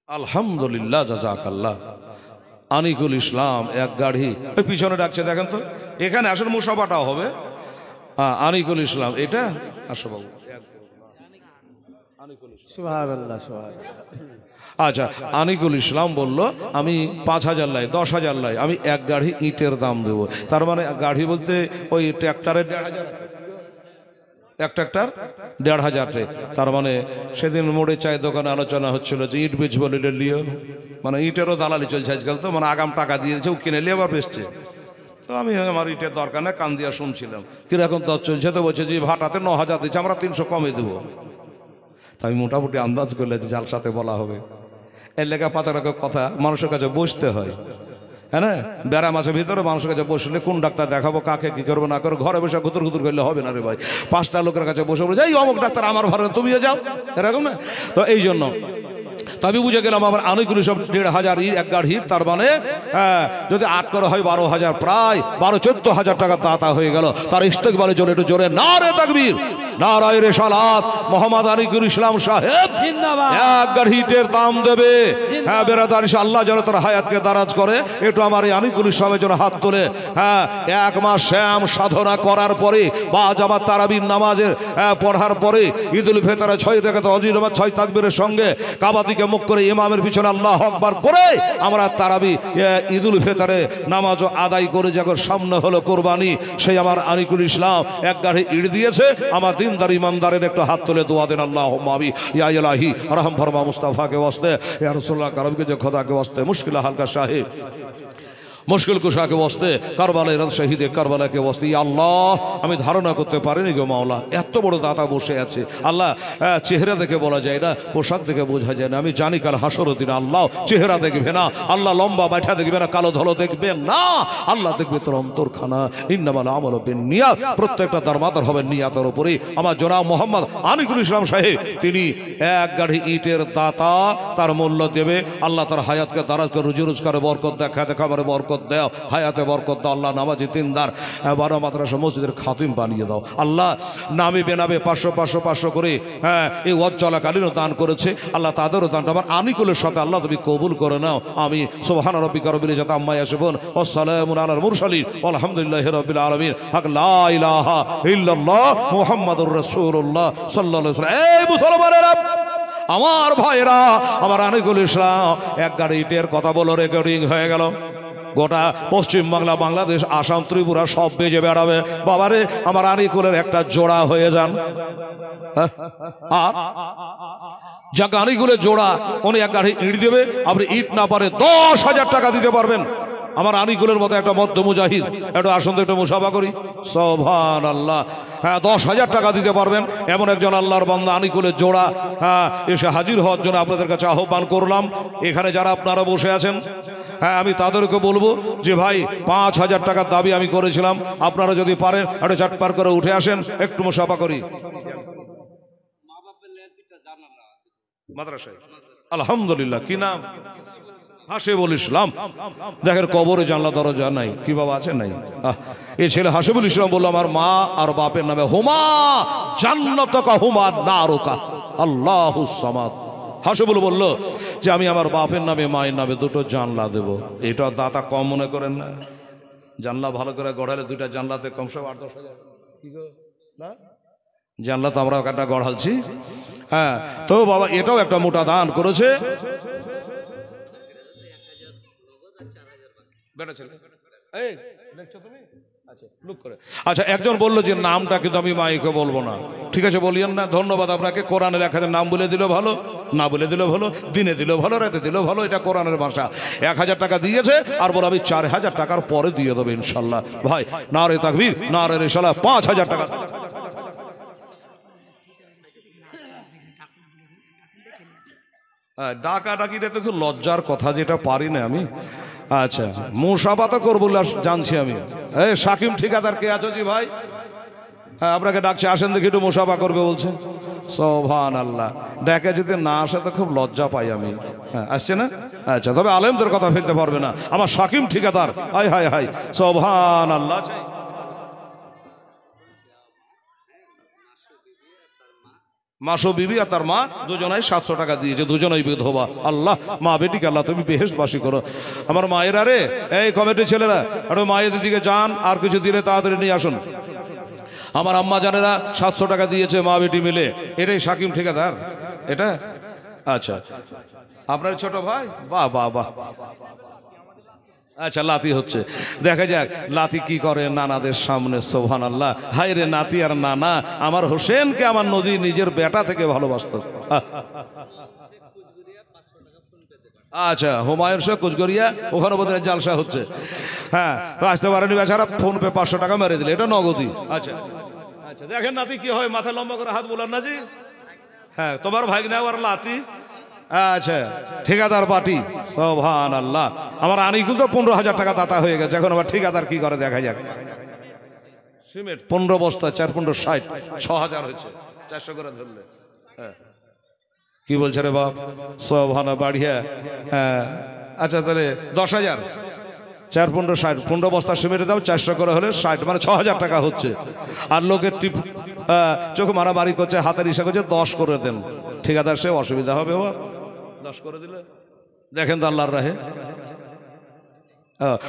আলহামদুলিল্লাহ, জাযাকাল্লাহ, আনিকুল ইসলাম 1 গাড়ি, ওই পিছনে ডাকছে দেখেন তো, এখানে আসলে মুসাফাটাও হবে। আনিকুল ইসলাম, এটা আসো বাবু। সুবহানাল্লাহ, সুবহানাল্লাহ। আচ্ছা, আনিকুল ইসলাম বলল, আমি 5,000 লাই, 10,000 লাই, আমি 1 গাড়ি ইটের দাম দেবো। তার মানে গাড়ি বলতে ওই ট্র্যাক্টরের 1,500, এক ট্র্যাক্টর 1,500। তার মানে সেদিন মোড়ে চায়ের দোকানে আলোচনা হচ্ছিল যে ইট বেচবো, লিও, মানে ইটেরও দালালি চলছে আজকাল, তো মানে আগাম টাকা দিয়েছে, ও কিনে নিয়ে আবার বেচছে। তো আমি আমার ইটের দরকার না, কান দিয়া শুনছিলাম কিরকম দর চলছে। তো বলছে যে ভাটাতে 9,000 দিচ্ছে, আমরা 300 কমে দেবো। তাই মোটামুটি আন্দাজ করলে যে জালসাতে বলা হবে, এর লেখা পাচারকের কথা মানুষের কাছে বসতে হয়, হ্যাঁ না? ব্যারাম আছে ভিতরে, মানুষের কাছে বসলে কোন ডাক্তার দেখাবো, কাকে কি করবো না করবো, ঘরে বসে গুতুর গুতুর করলে হবে না রে ভাই। 5টা লোকের কাছে বসে বলে যাই অমুক ডাক্তার আমার ঘরে, তুমিও যাও, এরকম না? তো এই জন্য তো আমি বুঝে গেলাম আমার আনুগুলি সব 1,500 1 গাড়ির, তার মানে যদি 8 করে হয় 12,000, প্রায় 12-14,000 টাকা দাতা হয়ে গেল। তার ইস্তেকবারের জন্য একটু জোরে নারে তাকবীর। নারায়ে রিসালাত মোহাম্মদ আনিকুল ইসলাম সাহেব জিন্দাবাদ। এক গাড়ি ইটের দাম দেবে। জিন্দাবাদ। হ্যাঁ বেরাদার আল্লাহ যেন তার হায়াতকে দারাজ করে। একটু আমার এই আনিকুল ইসলামের জন্য হাত তোলে। হ্যাঁ, 1 মাস শ্যাম সাধনা করার পরে বা জামাত তারাবির নামাজের পড়ার পরে ঈদুল ফিতরে 6 রাকাত অজির নামাজ 6 তাকবীরের সঙ্গে কাবা দিকে মুখ করে ইমামের পিছনে আল্লাহু আকবার করে আমরা তারাবি ঈদুল ফিতরে নামাজ আদায় করে যখন সামনে হলো কুরবানি, সেই আমার আনিকুল ইসলাম এক গাড়ি ইট দিয়েছে। আমার দিনদার ইমানদারের একটু হাত তুলে দোয়া দেন। আল্লাহুম্মা আমিন ইয়া ইলাহি রহম ফরমা মুস্তাফা के वास्ते या रसूलुल्लाह करम के जो खुदा के वास्ते मुश्किल हाल का शाही मुश्किल कुशा के वास्ते करबाला रद शहीद करबाला के वास्ते या अल्लाह আমি ধারণা করতে পারিনি গো মাওলা, এত বড় দাতা বসে আছে। আল্লাহ চেহারা দেখে বলা যায় না, পোশাক দেখে বোঝা যায় না। আমি জানি কাল হাসর দিন আল্লাহ চেহারা দেখবে না, আল্লাহ লম্বা বাইঠা দেখবে না, কালো ধলো দেখবে না, আল্লাহ দেখবে তোর অন্তরখানা। ইন্নামাল আমালু বিন্নিয়াত, প্রত্যেকটা দারমাদার হবে নিয়াতের উপরে। আমার জনাব মোহাম্মদ আনিকুল ইসলাম সাহেব তিনি এক গাড়ি ইটের দাতা, তার মূল্য দেবে। আল্লাহ তার হায়াতকে দারাজ করে রুজি রোজগারে বরকত দেয়, খাতে খাবারে বরকত দাও, হায়াতে বরকত দাও। আল্লাহ নামাজি দিনদার 12 মাদ্রাসা মসজিদের খাতিম বানিয়ে দাও। আল্লাহ নামে বেনামে 500 করে এই ওয়াজ চলাকালীনও দান করেছে। আল্লাহ তাদেরও দানটা আমার আনিকুলের সাথে আল্লাহ তুমি কবুল করে নাও। আমি সুবহানা রাব্বিকা রাব্বিল ইজ্জাতি আম্মা ইয়াসিফুন ওয়া সালামুন আলাল মুরসালিন আলহামদুলিল্লাহি রাব্বিল আলামিন। হক লা ইলাহা ইল্লাল্লাহ মুহাম্মাদুর রাসূলুল্লাহ সাল্লাল্লাহু আলাইহি ওয়াসাল্লাম। এই মুসলমানেরা, আমার ভাইরা, আমার আনিকুল ইসলাম এক গাড়ি ইটের কথা বলো, রেকর্ডিং হয়ে গেল। গোটা পশ্চিম বাংলা, বাংলাদেশ, আসাম, ত্রিপুরা সব বেজে বেড়াবে। বাবারে আমার আনিকুলের একটা জোড়া হয়ে যান। আর যাকে আনিকুলের জোড়া উনি এক গাড়ি ইট দেবে, আপনি ইট না পারে 10,000 টাকা দিতে পারবেন। আমার আনিকুলের মতো একটা মধ্য মুজাহিদ, একটু আসুন তো একটু মুসাফা করি। সুবহানাল্লাহ। হ্যাঁ, 10,000 টাকা দিতে পারবেন এমন একজন আল্লাহর বান্দা আনিকুলের জোড়া এসে হাজির হওয়ার জন্য আপনাদের কাছে আহ্বান করলাম। এখানে যারা আপনারা বসে আছেন, হ্যাঁ আমি তাদেরকে বলবো যে ভাই 5,000 টাকার দাবি আমি করেছিলাম, আপনারা যদি পারেন একটু চাটপার করে উঠে আসেন, একটু মুসাফা করি। মাদ্রাসায় আলহামদুলিল্লাহ। কি নাম? হাসিবুল ইসলাম। দেখেন কবরে জানলা দরজা নাই, কি বাবা আছে? নাই। এই ছেলে হাসিবুল ইসলাম বললো আমার মা আর বাপের নামে হুমা জান্নাতুকা হুমা নারুকা আল্লাহুস সামাদ। হাসিবুল বলল যে আমি আমার বাপের নামে মায়ের নামে দুটো জানলা দেব। এটা দাতা কম মনে করেন না? জানলা ভালো করে গড়ালে দুইটা জানলাতে কমসে 8-10,000 কি গো না? জানলা তো আমরা একটা গড়ালছি। হ্যাঁ, তো বাবা এটাও একটা মোটা দান করেছে। আচ্ছা, একজন বললো যে নামটা কিন্তু আমি মাইকে বলবো না। ঠিক আছে, বলিয়েন না। ধন্যবাদ আপনাকে। কোরআনের 1000 নাম বলে দিলেও ভালো, না বলে দিলেও ভালো, দিনে দিলেও ভালো, রাতে দিলেও ভালো, এটা কোরআনের ভাষা। 1000 টাকা দিয়েছে আর বলে আমি 4000 টাকার পরে দিয়ে দেবো ইনশাল্লাহ। ভাই নারে তাকবীর, নারে রিসালাত। 5000 টাকা ডাকা ডাকিটা তো খুব লজ্জার কথা, যেটা পারি না আমি। আচ্ছা, মুসাফা তো করবো জানছি আমি। এই সাকিম ঠিকাদার কে আছো জি ভাই? হ্যাঁ, আপনাকে ডাকছে, আসেন দেখি একটু মুসাফা করবে বলছে। সুবহানাল্লাহ। ডাকে যদি না আসে তো খুব লজ্জা পাই আমি। হ্যাঁ, আসছে না? আচ্ছা, তবে আলেমদের কথা ফেলতে পারবে না আমার সাকিম ঠিকাদার। হাই হাই হাই, সুবহানাল্লাহ। মাসো বিবি আর তার মা দুজনাই 700 টাকা দিয়েছে, দুজনাই বিধবা। আল্লাহ মা বেটিকে আল্লাহ তুমি বেহেশতবাসী করো। আমার মায়েরা রে, এই কমিটি ছেলেরা একটু মায়েদের দিকে যান, আর কিছু দিলে তাড়াতাড়ি নিয়ে আসুন। আমার আম্মা জানেরা 700 টাকা দিয়েছে মা বেটি মিলে। এটাই সাকিম ঠিকাদার এটা? আচ্ছা, আপনার ছোট ভাই? বাহ বাহ বাহ। আচ্ছা, লাতি হচ্ছে, দেখা যাক লাতি কি করে নানাদের সামনে। সুবহানাল্লাহ। হায় রে নাতি আর নানা, আমার হোসেনকে আমার নদী নিজের বেটা থেকে ভালোবাসত। আচ্ছা, হুমায়ুন শেখ কুচগরিয়া, ওখানে বোধহয় জালসা হচ্ছে। হ্যাঁ, তো আসতে পারেনি বেচারা, ফোন পে 500 টাকা মেরে দিলে, এটা নগদি। আচ্ছা আচ্ছা, দেখেন নাতি কি হয়, মাথা লম্বা করে হাত বলার না জি। হ্যাঁ, তোমার ভাই না আর লাতি। আচ্ছা, ঠিকাদার পার্টি। সুবহানাল্লাহ। আমার আনিকুল তো 15,000 টাকা দাতা হয়ে গেছে। এখন আবার ঠিকাদার কি করে দেখা যাক। সিমেন্ট 15 বস্তা, 4-15 60, 6,000 হয়েছে 400 করে ধরলে। হ্যাঁ, কি বলছে রে বাপ? সুবহানা, বাড়িয়া। হ্যাঁ, আচ্ছা তাহলে 10,000, 4-15 60, 15 বস্তা সিমেন্টের দাম 400 করে হলে 60, মানে 6,000 টাকা হচ্ছে। আর লোকের চোখ মারামারি করছে, হাতের ইশা করছে, 10 করে দেন। ঠিকাদার সে অসুবিধা হবে, ও 10 করে দিলে দেখেন তো আল্লাহর রাহে।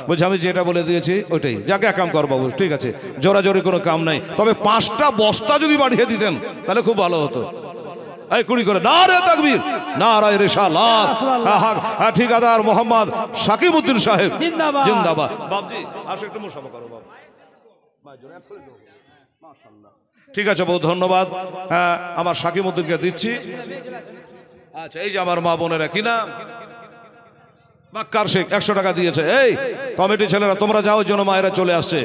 বলছি আমি যেটা বলে দিয়েছি ওইটাই, যাকে কাম কর বাবু, ঠিক আছে, জোরাজোরি কোনো কাম নাই। তবে 5টা বস্তা যদি বাড়িয়ে দিতেন তাহলে খুব ভালো হতো। এই 20 করে নারে তাকবীর, নারে রিসালাত। ঠিকাদার মোহাম্মদ সাকিব উদ্দিন সাহেব জিন্দাবাদ। জিন্দাবাদ। বাবজি আসো একটু মুসাফা করো বাবু। ঠিক আছে বহু ধন্যবাদ। হ্যাঁ আমার সাকিব উদ্দিনকে দিচ্ছি। আচ্ছা এই যে আমার মা বোনেরা, কি নাম? বাক্কার শেখ 100 টাকা দিয়েছে। এই কমিটি ছেলেরা তোমরা যাও, জন্য মায়েরা চলে আসছে।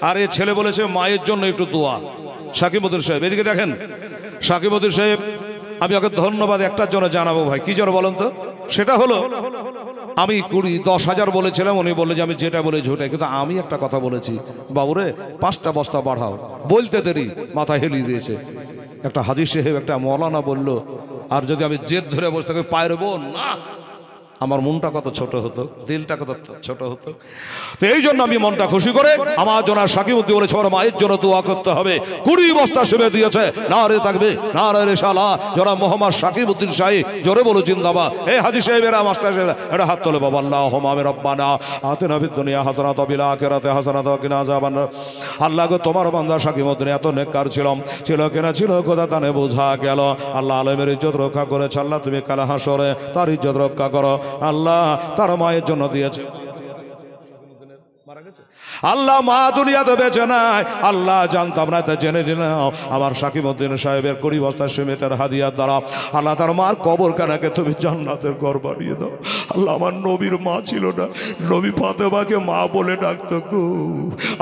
আর এই ছেলে বলেছে মায়ের জন্য একটু দোয়া। সাকিবউদ্দিন সাহেব এদিকে দেখেন। সাকিবউদ্দিন সাহেব আমি ওকে ধন্যবাদ একটার জন্য জানাবো ভাই। কি জন্য বলেন তো? সেটা হলো আমি 10,000 বলেছিলাম, উনি বললে যে আমি যেটা বলেছি ওটাই, কিন্তু আমি একটা কথা বলেছি, বাবুরে 5টা বস্তা বাড়াও। বলতে দেরি মাথা হেলিয়ে দিয়েছে। একটা হাজী সাহেব একটা মৌলানা বলল, আর যদি আমি জেদ ধরে বসে থাকি পারবো না, আমার মনটা কত ছোট হতো, দিলটা কত ছোট হতো। তো এই জন্য আমি মনটা খুশি করে আমার জন্য সাকিবউদ্দিন বলেছে আমার মায়ের জন্য দোয়া করতে হবে। 20 বস্তা সেবে দিয়েছে। নারে থাকবে নারে রিসালাত। যারা মোহাম্মদ সাকিবউদ্দিন সাহেব জোরে বলো জিন্দাবাদ। এই হাজী সাহেবেরা, মাস্টার সাহেবেরা, এটা হাত তোলে বাবা। আল্লাহুম্মা আমিন রাব্বানা আতিনা ফিদ দুনিয়া হাসানাত ওয়া ফিল আখিরাতি হাসানাত ওয়া কিনা আযাবান নার। আল্লাহ গো তোমার বান্দা সাকিবউদ্দিন এত নেককার ছিল কিনা ছিল খোদা তানে বোঝা গেল। আল্লাহ আলমের ইজ্জত রক্ষা করেছে। আল্লাহ তুমি কাল হাসরে তার ইজ্জত রক্ষা করো। আল্লাহ তার মায়ের জন্য দিয়েছে। আল্লাহ মা দুনিয়াতে বেঁচে নাই, আল্লাহ জানতাম না তা জেনে নিলাম। আমার সাকিবউদ্দিন সাহেবের 20 বস্তা সিমেন্টের হাদিয়ার দ্বারা আল্লাহ তার মার কবরখানাকে তুমি জান্নাতের ঘর বানিয়ে দাও। আল্লাহ আমার নবীর মা ছিল না, নবী ফাতেমাকে মা বলে ডাকতো গো,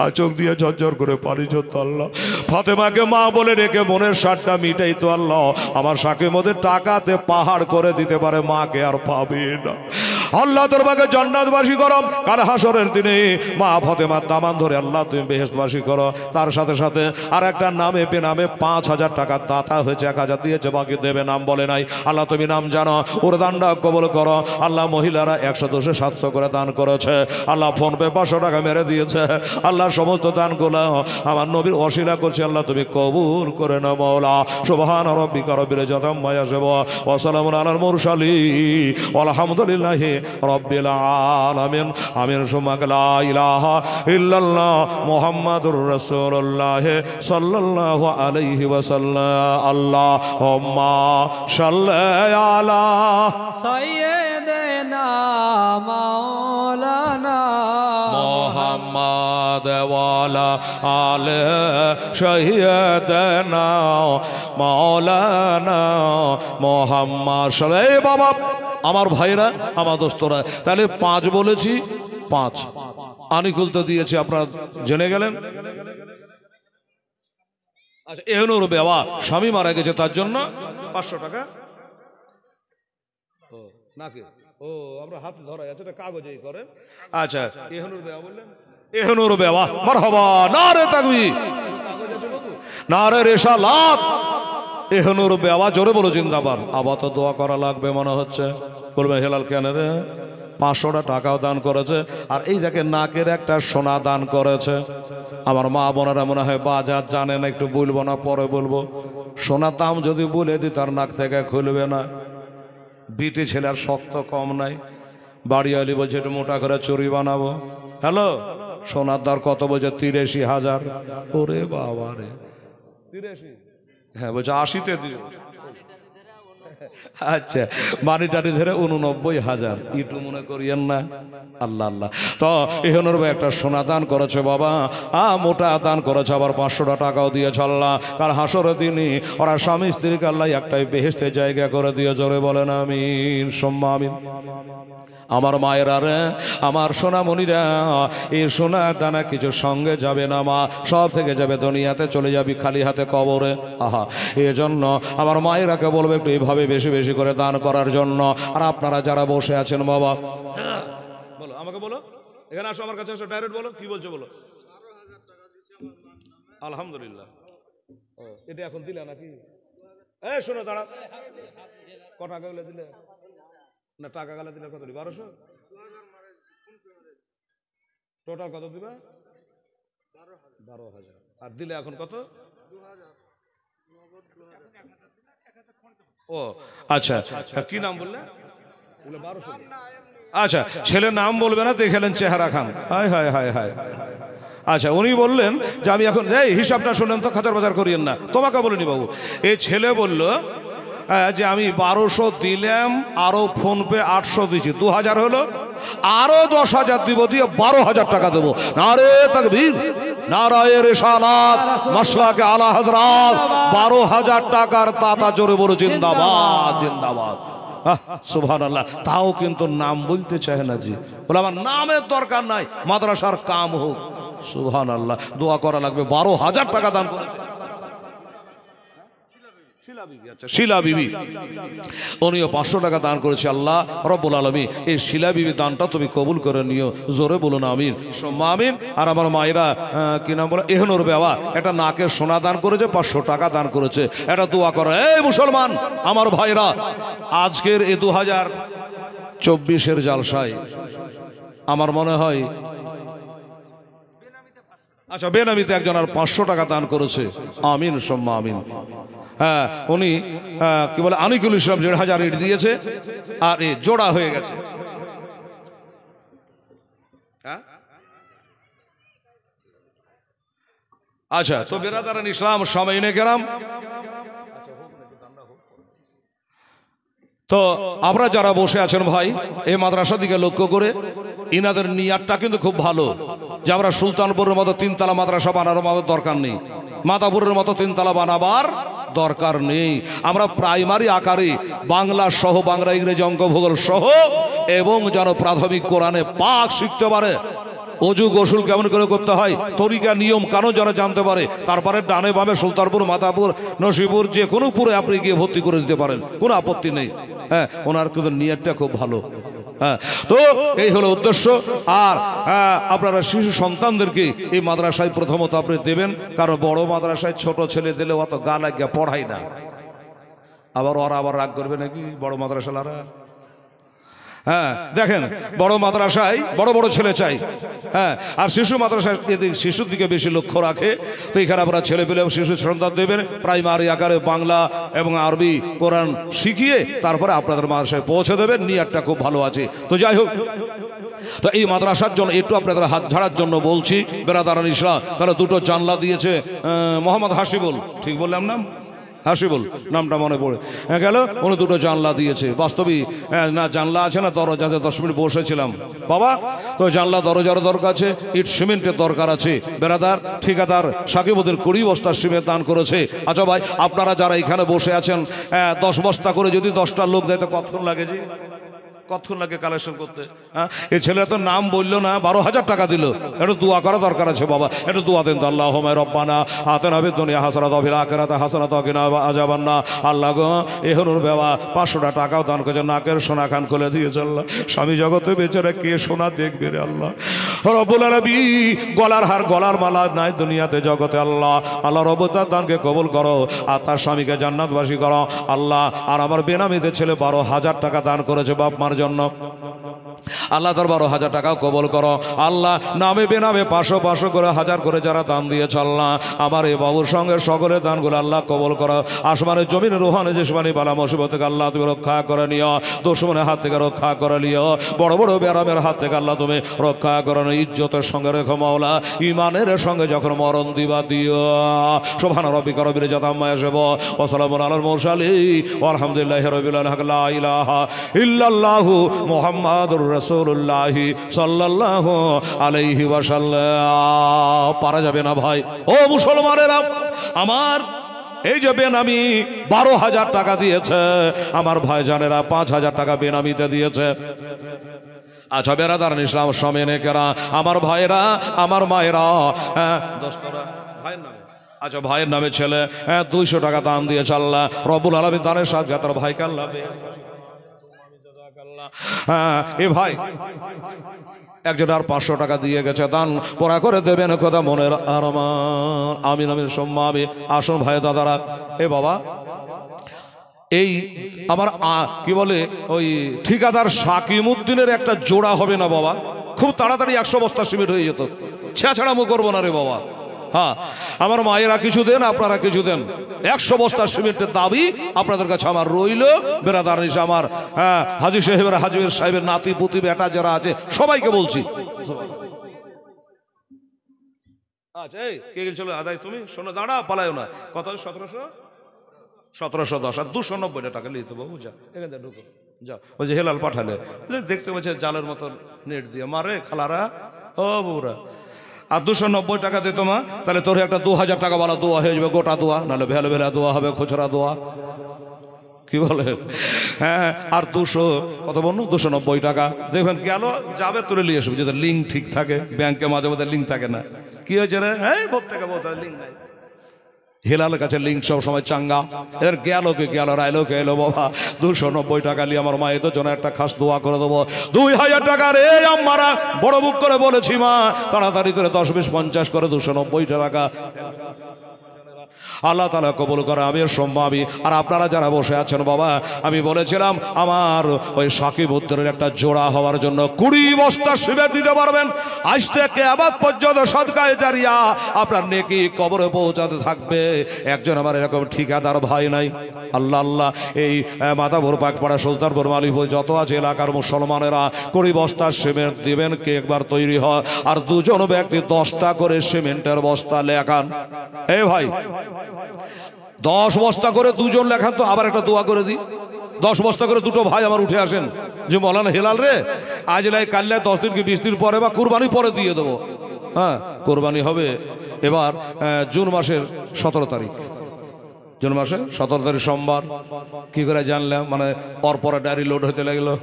আর চোখ দিয়ে ঝরঝর করে পানি ঝরতো। আল্লাহ ফাতেমাকে মা বলে রেখে মনের স্বাদটা মিটাই তো। আল্লাহ আমার সাকিবউদ্দিন টাকাতে পাহাড় করে দিতে পারে, মাকে আর পাবে না। আল্লাহ তোর মাকে জান্নাতবাসী করো। কাল হাসরের দিনে মা ফাতেমার দামান ধরে আল্লাহ তুমি বেহেশতবাসী করো। তার সাথে সাথে আর একটা নামে বেনামে 5,000 টাকা দাতা হয়েছে, 1,000 দিয়েছে, বাকি দেবে, নাম বলে নাই। আল্লাহ তুমি নাম জানো, ওর দানটা কবল করো। আল্লাহ মহিলারা 100, 200, 700 করে দান করেছে। আল্লাহ ফোন পে 500 টাকা মেরে দিয়েছে। আল্লাহ সমস্ত দানগুলো আমার নবীর ওসিলা করছে। আল্লাহ তুমি কবুল করে নাও মওলা। সুবহান রাব্বিকা রাব্বিল ইজ্জাতি আম্মা ইয়াসিফুন ওয়া সালামুন আলাল মুরসালিন আলহামদুলিল্লাহি রাব্বিল আলামিন। আমিন। সুম্মা লা ইলাহা ইল্লাল্লাহ মুহাম্মাদুর রাসূলুল্লাহ সাল্লাল্লাহু আলাইহি ওয়াসাল্লাম। আল্লাহুম্মা সাল্লি আলা সাইয়্যিদিনা মাওলানা মুহাম্মাদ ওয়া আলা আলি সাইয়্যিদিনা মাওলানা মুহাম্মদ সাল্লাল্লাহু। এই বাবা আমার ভাইরা, আমার দোস্তরা, তাহলে 5 বলেছি, 5 আনিকুল তো দিয়েছে, আপনারা জেনে গেলেন। আচ্ছা এহনুর বেওয়া স্বামী মারা গেছে, তার জন্য 500 টাকা। ও নাকি ও আমরা হাতে ধরা আছে, এটা কাগজেই করেন। আচ্ছা এহনুর বেওয়া বললেন, এহনুর বেওয়া মারহাবা, নারে তাকবীর, নারে রিসালাত। এহনুর বেওয়া জোরে বলো জিন্দাবাদ। আবার তো দোয়া করা লাগবে মনে হচ্ছে, বলবেন হেলাল কেন রে? 500 টাকাও দান করেছে। আর এই দেখে নাকের একটা সোনা দান করেছে। আমার মা বোনেরা মনে হয় বাজার জানে না, একটু বলবো না, পরে বলবো। সোনার দাম যদি বলে দিই তার নাক থেকে খুলবে না। বিটি ছেলের শক্ত কম নাই, বাড়ি আলি বলছে একটু মোটা করে চুরি বানাবো। হ্যালো সোনার দর কত বলছে? 83,000। ওরে বাবা রে, 83? হ্যাঁ বলছে 80-তে দিও। আচ্ছা মানি টানি ধরে 89,000। ইটু মনে করিয়েন না। আল্লাহ আল্লাহ। তো এহনুর ভাই একটা সোনা দান করেছে বাবা, মোটা দান করেছে, আবার 500 টাকাও দিয়েছে। আল্লাহ কাল হাসরের দিনে ওরা স্বামী স্ত্রীকে আল্লাহ একটাই বেহেশতে জায়গা করে দিয়ে, জোরে বলেন আমিন সুম্মা আমিন। আমার মায়েরা রে, আমার সোনামণিরা, এই সোনা দানা কিছু সঙ্গে যাবে না মা, সব থেকে যাবে দুনিয়াতে, চলে যাবি খালি হাতে কবরে। আহা এই জন্য আমার মায়েরাকে বলবে একটু এইভাবে বেশি বেশি করে দান করার জন্য। আর আপনারা যারা বসে আছেন বাবা, বলো আমাকে, বলো এখানে আসো, আমার কাছে আসো, ডাইরেক্ট বলো কি বলছো বলো। আলহামদুলিল্লাহ। ও এটা এখন দিলে নাকি? এই শোনো দাঁড়া, ক টাকা গুলো দিলে না? টাকা গালা দিলে কত? 1200। টোটাল কত দিবা? 12,000। আর দিলে এখন কত? ও আচ্ছা, কি নাম বললে? আচ্ছা, ছেলের নাম বলবে না, দেখলেন চেহারা খান। হায় হায় হায় হায়। আচ্ছা, উনি বললেন যে আমি এখন এই হিসাবটা শুনেন তো, খাচার বাজার করিয়েন না। তোমাকে বলিনি বাবু, এই ছেলে বলল যে আমি 1200 দিলাম, আরো ফোন পে 800 দিচ্ছি, 2000 হলো, আরো 10,000 দিব, দিয়ে 12,000 টাকা দেবো। নারে তাকবীর, নারায়ে রিসালাত, মাসলাকে আলা হযরত। 12,000 টাকার তাতা জোরে বলো জিন্দাবাদ জিন্দাবাদ। সুবহানাল্লাহ। তাও কিন্তু নাম বলতে চায় না জি, বলে আমার নামের দরকার নাই, মাদ্রাসার কাম হোক। সুবহানাল্লাহ। দোয়া করা লাগবে। 12,000 টাকা দান করেছে শিলা বিবি, উনিও 500 টাকা দান করেছে। আল্লাহ রব্বুল আলামিন এই শিলা বিবি দানটা তুমি কবুল করে নিও, জোরে বলুন আমিন। আমিন। আর আমার মায়েরা কি নাম বলে, এহনুর বেওয়া, একটা নাকের সোনা দান করেছে, 500 টাকা দান করেছে। এটা দোয়া করো। এই মুসলমান আমার ভাইরা, আজকের এই 2024-এর জালসায় আমার মনে হয়, আচ্ছা বেনামিতে একজন আর 500 টাকা দান করেছে। আমিন সম্মা আমিন। হ্যাঁ, উনি কি বলে আনিকুল ইসলাম 1,500 ইট দিয়েছে, আর এ জোড়া হয়ে গেছে। আচ্ছা, তো বেরাদারান ইসলাম সামাইনে কেরাম, তো আমরা যারা বসে আছেন ভাই, এই মাদ্রাসার দিকে লক্ষ্য করে, ইনাদের নিয়াতটা কিন্তু খুব ভালো, যে আমরা সুলতানপুরের মতো 3 তলা মাদ্রাসা বানানোর দরকার নেই, মাদাপুরের মতো 3 তলা বানাবার দরকার নেই। আমরা প্রাইমারি আকারে বাংলা সহ, বাংলা ইংরেজি অঙ্ক ভূগোল সহ, এবং যেন প্রাথমিক কোরআনে পাক শিখতে পারে, অজু গোসল কেমন করে করতে হয়, তরিকা নিয়ম কানুন যারা জানতে পারে, তারপরে ডানে বামে সুলতানপুর, মাদাপুর, নসিপুর যে কোনো পুরে আপনি গিয়ে ভর্তি করে দিতে পারেন, কোনো আপত্তি নেই। হ্যাঁ, ওনার কিন্তু নিয়তটা খুব ভালো। হ্যাঁ, তো এই হলো উদ্দেশ্য। আর আপনারা শিশু সন্তানদেরকে এই মাদ্রাসায় প্রথমত আপনি দেবেন, কারণ বড় মাদ্রাসায় ছোট ছেলে দিলে অত গা লাগিয়া পড়ায় না, আবার ওরা আবার রাগ করবে নাকি বড় মাদ্রাসালারা। হ্যাঁ, দেখেন বড় মাদ্রাসায় বড় বড় ছেলে চাই, হ্যাঁ, আর শিশু মাদ্রাসায় শিশুর দিকে বেশি লক্ষ্য রাখে। তো এখানে আপনারা ছেলে পেলে শিশু সন্তান দেবেন, প্রাইমারি আকারে বাংলা এবং আরবি কোরআন শিখিয়ে তারপরে আপনাদের মাদ্রাসায় পৌঁছে দেবেন। নিয়াতটা খুব ভালো আছে। তো যাই হোক, তো এই মাদ্রাসার জন্য একটু আপনাদের হাত ঝাড়ার জন্য বলছি। বেরাদারান ইসলাম তারা 2টো জানলা দিয়েছে, মোহাম্মদ হাসিবুল, ঠিক বললাম নাম? হাসিবুল নামটা মনে পড়ে গেল। উনি 2টো জানলা দিয়েছে। বাস্তবিক না জানলা আছে না দরজাতে 10 মিনিট বসেছিলাম বাবা, তো জানলা দরজারও দরকার আছে, ইট সিমেন্টের দরকার আছে। বেরাদার ঠিকাদার সাকিবুদ্দিন 20 বস্তা সিমেন্ট দান করেছে। আচ্ছা ভাই, আপনারা যারা এখানে বসে আছেন, 10 বস্তা করে যদি 10টা লোক দেয় তো কতক্ষণ লাগে? জি, কতক্ষণ লাগে কালেকশন করতে? হ্যাঁ, এই ছেলে তো নাম বললো না, 12,000 টাকা দিল। একটু দোয়া করা দরকার আছে বাবা, একটু দোয়া দেন তো। আল্লাহুম্মা রব্বানা আতিনা ফিদ দুনিয়া হাসানাতাও ওয়া ফিল আখিরাতি হাসানাতাও ওয়া কিনা আযাবান্নার। আল্লাহ গো, এহনুর বাবা 500 টাকাও দান করেছে, নাকের সোনা খান খুলে দিয়েছে। আল্লাহ, স্বামী জগতে বেচারা কে সোনা দেখবে রে আল্লাহ রব্বুল আলামিন। গলার হার গলার মালা নাই দুনিয়াতে জগতে। আল্লাহ আল্লাহ রব্বুল দানকে কবুল করো, আর তার স্বামীকে জান্নাতবাসী করো আল্লাহ। আর আমার বেনামিতে ছেলে 12,000 টাকা দান করেছে বাপ মার জন্য। আল্লাহ তার 12,000 টাকা কবল করো আল্লাহ। নামে বেনামে 500 করে 1000 করে যারা দান দিয়েছে আল্লাহ, আমার এই বাবুর সঙ্গে সকলের দানগুলো আল্লাহ কবল করো। আসমানের জমিনে রোহানে জিসমানি বালা মুসিবত থেকে আল্লাহ তুমি রক্ষা করে নিও, দুশমনের হাত থেকে রক্ষা করে নিও, বড় বড় বেরামের হাত থেকে আল্লাহ তুমি রক্ষা করে নিও। ইজ্জতের সঙ্গে রেখো মাওলা, ইমানের সঙ্গে যখন মরণ দিবা দিও। সুবহান রাব্বিকা রব্বিল ইজ্জাতি আম্মা ইয়াসিফুন ওয়া সালামুন আলাল মুরসালিন ওয়ালহামদুলিল্লাহি রাব্বিল আলামিন। লা ইলাহা ইল্লাল্লাহু মুহাম্মাদুর রাসূলুল্লাহ সাল্লাল্লাহু আলাইহি ওয়াসাল্লাম। পারা যাবে না ভাই ও মুসলমানেরা আমার। এই যে বেনামি 12,000 টাকা দিয়েছে, আমার ভাইজানেরা 5,000 টাকা বেনামিতে দিয়েছে। আচ্ছা বেরাদারান ইসলাম সামনে কেরা, আমার ভাইরা আমার মায়েরা, দোস্তরা ভাইয়ের নামে, আচ্ছা ভাইয়ের নামে ছেলে 200 টাকা দান দিয়েছে। আল্লাহ রব্বুল আলামিন দানের সাথে তার ভাইকে আল্লাহ এ ভাই একজন আর 500 টাকা দিয়ে গেছে, দান পড়া করে দেবেন কথা মনের আরমান। আমিন আমিন সম্মা আমিন। আসুন ভাই দাদারা, এ বাবা এই আমার কি বলে ওই ঠিকাদার শাকিমউদ্দিনের একটা জোড়া হবে না বাবা, খুব তাড়াতাড়ি 100 বস্তা সিমেন্ট হয়ে যেত। ছেঁচড়ামো করবো না রে বাবা, হ্যাঁ, আমার মায়েরা কিছু দেন, আপনারা কিছু দেন। 100 বস্তা সিমেন্টের দাবি আপনাদের কাছে আমার রইল। বেরাদার হিসেবে আমার হাজি সাহেবের, হাজি সাহেবের নাতি পুতি বেটা যারা আছে সবাইকে বলছি। আচ্ছা, এই কে গেছিল আদায়? তুমি শোনো, দাঁড়া, পালায়ও না। কত? 1710 আর 290 টাকা নিতে বাবু। যা এখান থেকে ঢুকো, যাও। ওই যে হেলাল পাঠালে, দেখতে পাচ্ছে জালের মতো নেট দিয়ে মারে খালারা, ও বউরা। আর 290 টাকা দিত মা, তাহলে তোর একটা 2000 টাকা বালা দোয়া হয়ে যাবে, গোটা দোয়া, নাহলে ভেলা ভেলা দোয়া হবে, খুচরা দোয়া, কি বলে? হ্যাঁ, আর 200 কত বলুন, 290 টাকা দেখবেন গেল, যাবে তুলে নিয়ে আসবে। যদি লিঙ্ক ঠিক থাকে, ব্যাংকে মাঝে মাঝে লিঙ্ক থাকে না, কি হয়েছে রে? হ্যাঁ, ভোট থেকে বলতে লিঙ্ক নাই। হেলালের কাছে লিঙ্ক সব সময় চাঙ্গা। এর গেল কে গেল, রাইলো কে এলো বাবা। 290 টাকা নিয়ে আমার মায়েদের জন্য একটা খাস দোয়া করে দেবো। 2000 টাকা রে আমারা বড় বুক করে বলেছি মা, তাড়াতাড়ি করে 10, 20, 50 করে 290 টাকা আল্লাহ তাআলা কবুল করে। আমি সম্মাবি। আর আপনারা যারা বসে আছেন বাবা, আমি বলেছিলাম আমার ওই সাকিব উত্তরের একটা জোড়া হওয়ার জন্য 20 বস্তা সিমেন্ট দিতে পারবেন। আজ থেকে কিয়ামত পর্যন্ত সদকায়ে জারিয়া আপনার নেকি কবরে পৌঁছাতে থাকবে। একজন আমার এরকম ঠিকাদার ভাই নাই। আল্লাহ আল্লাহ, এই মাদাপুর পাকপাড়া, সুলতানপুর, মালিকপুর যত আছে এলাকার মুসলমানেরা 20 বস্তা সিমেন্ট দিবেন, কে একবার তৈরি হয়। আর 2জন ব্যক্তি 10টা করে সিমেন্টের বস্তা লেখান। এই ভাই 10 বস্তা করে 2জন লেখান তো, আবার একটা দোয়া করে দিই। 10 বস্তা করে 2টো ভাই আমার উঠে আসেন যে মৌলানা হেলাল রে, আজ লাই কাল্লা 10 দিন কি 20 দিন পরে বা কুরবানি পরে দিয়ে দেবো। হ্যাঁ, কোরবানি হবে এবার জুন মাসের 17 তারিখ, জুন মাসের 17 তারিখ সোমবার। কি করে জানলাম? মানে পরে ডায়েরি লোড হতে লাগলো।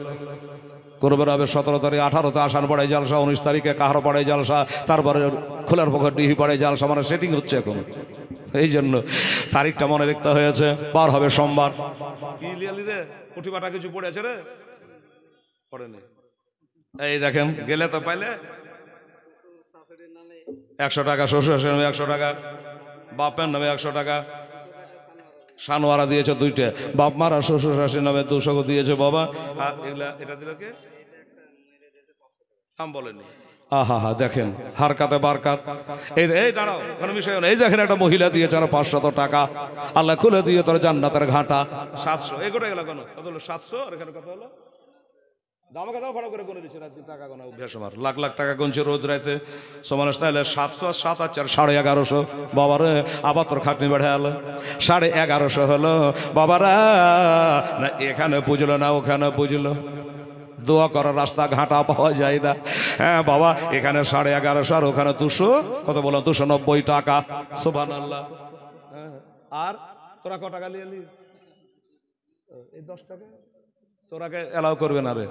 কোরবানি হবে 17 তারিখ, 18তে আসান পাড়ায় জালসা, 19 তারিখে কাহার পাড়ায় জালসা, তারপরে খোলার পক্ষে ডিহি পাড়ায় জালসা। মানে সেটিং হচ্ছে এখন, এই জন্য তারিখটা মনে রাখতে হয়েছে। বার হবে সোমবার। কি লিয়ালি রে, পুঁটি বাটা কিছু পড়েছে রে? পড়েনি। এই দেখেন, গেলে তো পাইলে 100 টাকা, শ্বশুর নামে 100 টাকা, বাপের নামে 100 টাকা, সানোয়ারা দিয়েছে 2টে, বাপ মারা শ্বশুর শাশুড়ির নামে 200 দিয়েছে বাবা। আর এগুলা এটা দিল কে? নাম বলেনি। আহা হা, দেখেন হারকাতে বারকাত। এই দাঁড়াও, কোনো বিষয় না। এই দেখেন একটা মহিলা দিয়েছে 500 টাকা, আল্লাহ খুলে দিয়ে তোর জান্নাতের ঘাটা। 700 এগোটা গেল কেন? কত হলো? 700। আর এখানে কত হলো? দামাকে দাও ভালো করে করে দিচ্ছে রাজি টাকা গোনা অভ্যাস আমার। লাখ লাখ টাকা গুনছে রোজ রাইতে সমানে। তাহলে 700 আর 7 আর 4 1150 বাবারে। আবার তোর খাটনি বেড়ে এলো 1150 হলো বাবারা। না এখানে বুঝলো না ওখানে বুঝলো, দোয়া করার রাস্তা ঘাটা পাওয়া যায় না। হ্যাঁ বাবা, এখানে 1150 আর ওখানে 200, কত বলো? 290 টাকা। সুবহানাল্লাহ। আর তোরা ক টাকা নিয়ে এলি? এই 10 টাকা তোরাকে এলাও করবে না রে,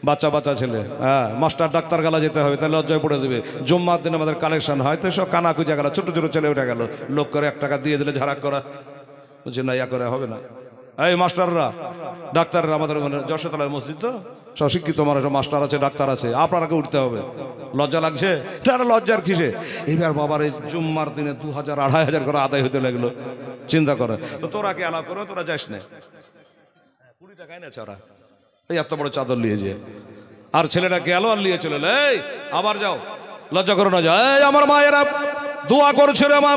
বাচ্চা বাচ্চা ছেলে। হ্যাঁ, মাস্টার ডাক্তার গালা যেতে হবে, তাহলে লজ্জায় পড়ে দেবে। জুম্মার দিন আমাদের কালেকশন হয়, তো সব কানা খুঁজে গেল, ছোট ছোট ছেলে উঠে গেল, লোক করে 1 টাকা দিয়ে দিলে ঝাড়াক করা, বুঝছে না, ইয়া করে হবে না। এই মাস্টাররা, ডাক্তাররা, আমাদের যশোতলার মসজিদ তো সব শিক্ষিত মানুষ, মাস্টার আছে, ডাক্তার আছে, আপনারাকে উঠতে হবে। লজ্জা লাগছে? না, লজ্জার কিসে? এবার বাবার এই জুম্মার দিনে 2000 2500 করে আদায় হতে লাগলো। চিন্তা করে তো, তোরা কে এলাও করো, তোরা যাস না। 20 টাকায় না ওরা, এই এত বড় চাদর নিয়ে যে, আর ছেলেটা গেল আর নিয়ে চলে এলো। এই আবার যাও, লজ্জা করো না। যাও, এই আমার মায়েরা দোয়া করছে রে মা,